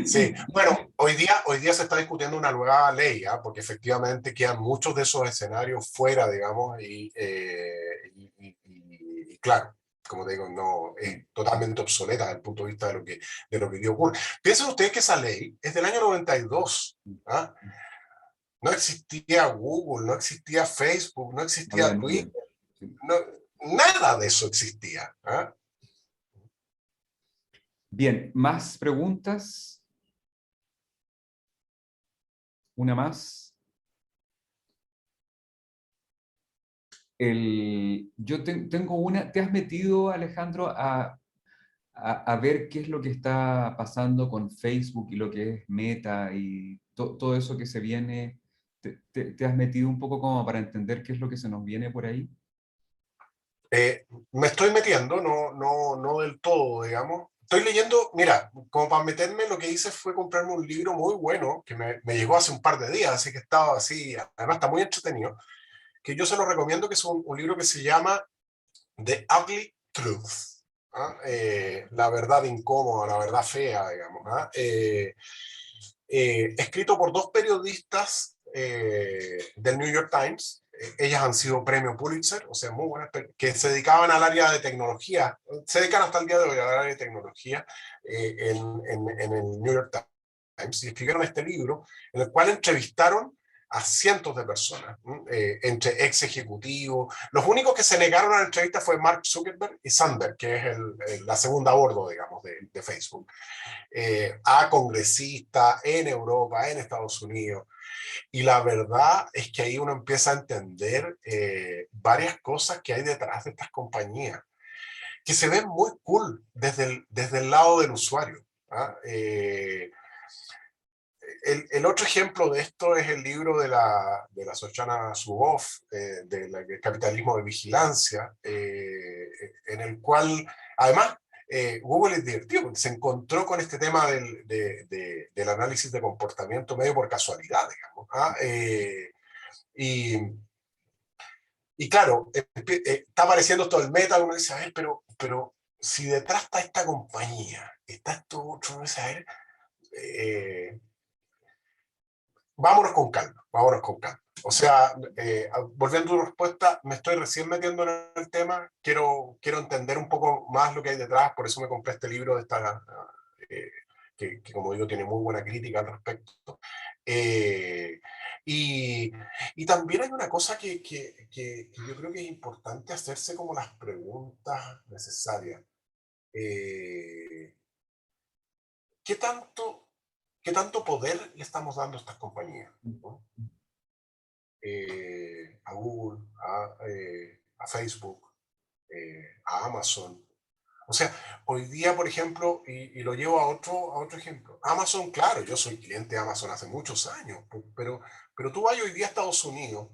Sí, bueno, hoy día se está discutiendo una nueva ley, ¿ah? Porque efectivamente quedan muchos de esos escenarios fuera, digamos, y claro, como te digo, no, es totalmente obsoleta desde el punto de vista de lo que dio ocurre. Piensen ustedes que esa ley es del año 92, ¿ah? No existía Google, no existía Facebook, no existía Twitter, no, nada de eso existía. ¿Ah? Bien, ¿más preguntas? Una más. Tengo una. ¿Te has metido, Alejandro, a ver qué es lo que está pasando con Facebook y lo que es Meta y todo eso que se viene? ¿Te has metido un poco como para entender qué es lo que se nos viene por ahí? Me estoy metiendo, no del todo, digamos. Estoy leyendo, mira, como para meterme, lo que hice fue comprarme un libro muy bueno, que me llegó hace un par de días, así que estaba así, además está muy entretenido, que yo se lo recomiendo, que es un libro que se llama The Ugly Truth. ¿Ah? La verdad incómoda, la verdad fea, digamos. ¿Ah? Escrito por dos periodistas del New York Times. Ellas han sido premio Pulitzer, o sea, muy buenas, que se dedicaban al área de tecnología, se dedican hasta el día de hoy al área de tecnología en el New York Times, y escribieron este libro en el cual entrevistaron a cientos de personas, entre ex ejecutivos. Los únicos que se negaron a la entrevista fue Mark Zuckerberg y Sandberg, que es la segunda a bordo, digamos, de Facebook, a congresistas en Europa, en Estados Unidos. Y la verdad es que ahí uno empieza a entender varias cosas que hay detrás de estas compañías, que se ven muy cool desde el lado del usuario. ¿Ah? El otro ejemplo de esto es el libro de la Shoshana Zuboff, del capitalismo de vigilancia, en el cual, además, Google es divertido, porque se encontró con este tema del análisis de comportamiento medio por casualidad, digamos. ¿Ah? Y, y claro, está apareciendo todo el meta, uno dice, a ver, pero si detrás está esta compañía, está esto otro, uno dice, a ver, vámonos con calma, vámonos con calma. O sea, volviendo a tu respuesta, me estoy recién metiendo en el tema, quiero entender un poco más lo que hay detrás, por eso me compré este libro de esta, que como digo tiene muy buena crítica al respecto. Y, y también hay una cosa que yo creo que es importante hacerse como las preguntas necesarias. ¿Qué tanto poder le estamos dando a estas compañías? ¿No? A Google, a Facebook, a Amazon. O sea, hoy día, por ejemplo, y lo llevo a otro ejemplo, Amazon, claro, yo soy cliente de Amazon hace muchos años, pero tú vas hoy día a Estados Unidos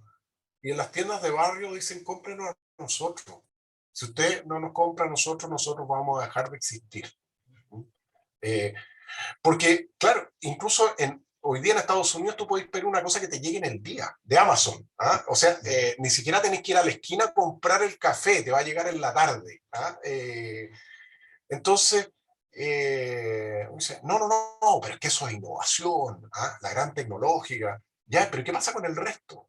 y en las tiendas de barrio dicen, cómprenos a nosotros. Si usted no nos compra a nosotros, nosotros vamos a dejar de existir. Eh, Porque, claro, incluso hoy día en Estados Unidos tú puedes pedir una cosa que te llegue en el día, de Amazon. ¿Ah? O sea, ni siquiera tenés que ir a la esquina a comprar el café, te va a llegar en la tarde. ¿Ah? Entonces, dice, no, pero es que eso es innovación, ¿ah? La gran tecnológica. Ya, pero ¿qué pasa con el resto?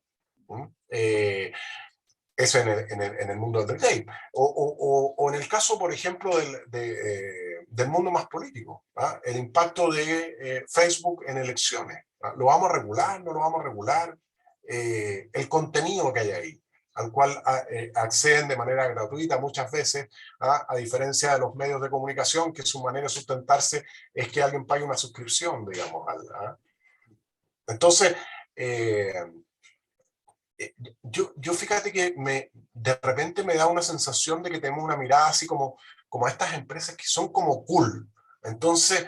Eso en el mundo del retail. O en el caso, por ejemplo, del mundo más político, ¿ah? El impacto de Facebook en elecciones. ¿Ah? ¿Lo vamos a regular? ¿No lo vamos a regular? El contenido que hay ahí, al cual acceden de manera gratuita muchas veces, ¿ah? A diferencia de los medios de comunicación, que su manera de sustentarse es que alguien pague una suscripción, digamos. ¿Ah? Entonces, eh, yo fíjate que de repente me da una sensación de que tenemos una mirada así como a estas empresas que son como cool. Entonces,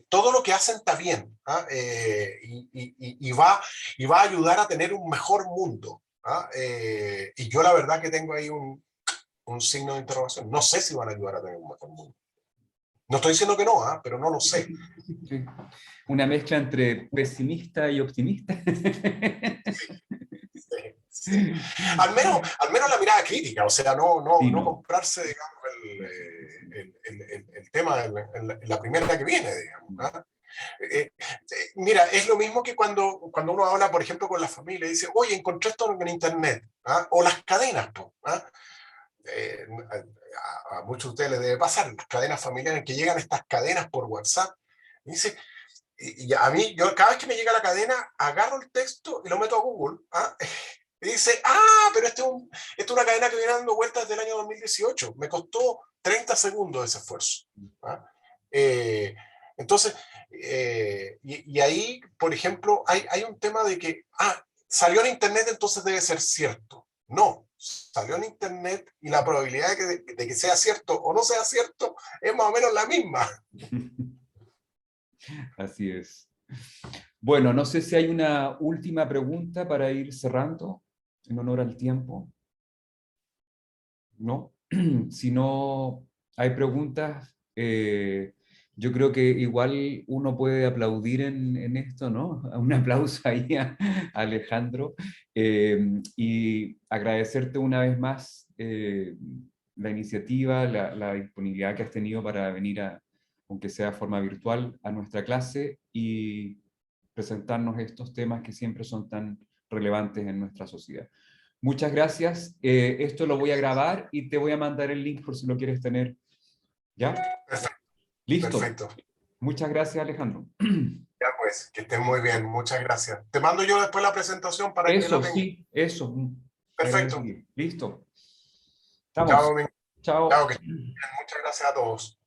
todo lo que hacen está bien, y va a ayudar a tener un mejor mundo. Y yo la verdad que tengo ahí un signo de interrogación. No sé si van a ayudar a tener un mejor mundo. No estoy diciendo que no, pero no lo sé. Sí. Una mezcla entre pesimista y optimista. Sí, sí. Al menos la mirada crítica, o sea, Sí, no no. comprarse, digamos, el tema en la primera que viene, digamos. Mira, es lo mismo que cuando uno habla, por ejemplo, con la familia y dice, oye, encontré esto en internet, o las cadenas, a muchos de ustedes les debe pasar, las cadenas familiares, que llegan estas cadenas por WhatsApp, y dice, y a mí, yo cada vez que me llega la cadena, agarro el texto y lo meto a Google, y dice, pero esta es una cadena que viene dando vueltas desde el año 2018, me costó 30 segundos ese esfuerzo. Entonces, y ahí, por ejemplo, hay un tema de que, salió en internet, entonces debe ser cierto. No, salió en internet y la probabilidad de que sea cierto o no sea cierto es más o menos la misma. Así es. Bueno, no sé si hay una última pregunta para ir cerrando, en honor al tiempo. ¿No? Si no hay preguntas, yo creo que igual uno puede aplaudir en esto, ¿no? Un aplauso ahí a Alejandro, y agradecerte una vez más la iniciativa, la disponibilidad que has tenido para venir, aunque sea de forma virtual, a nuestra clase y presentarnos estos temas que siempre son tan relevantes en nuestra sociedad. Muchas gracias. Esto lo voy a grabar y te voy a mandar el link por si lo quieres tener. ¿Ya? Perfecto. Listo. Perfecto. Muchas gracias, Alejandro. Ya pues, que estén muy bien, muchas gracias. Te mando yo después la presentación para que la Eso, tengas. sí, eso. Perfecto. Listo. Estamos. Chao, Chao. chao, que estén bien. Muchas gracias a todos.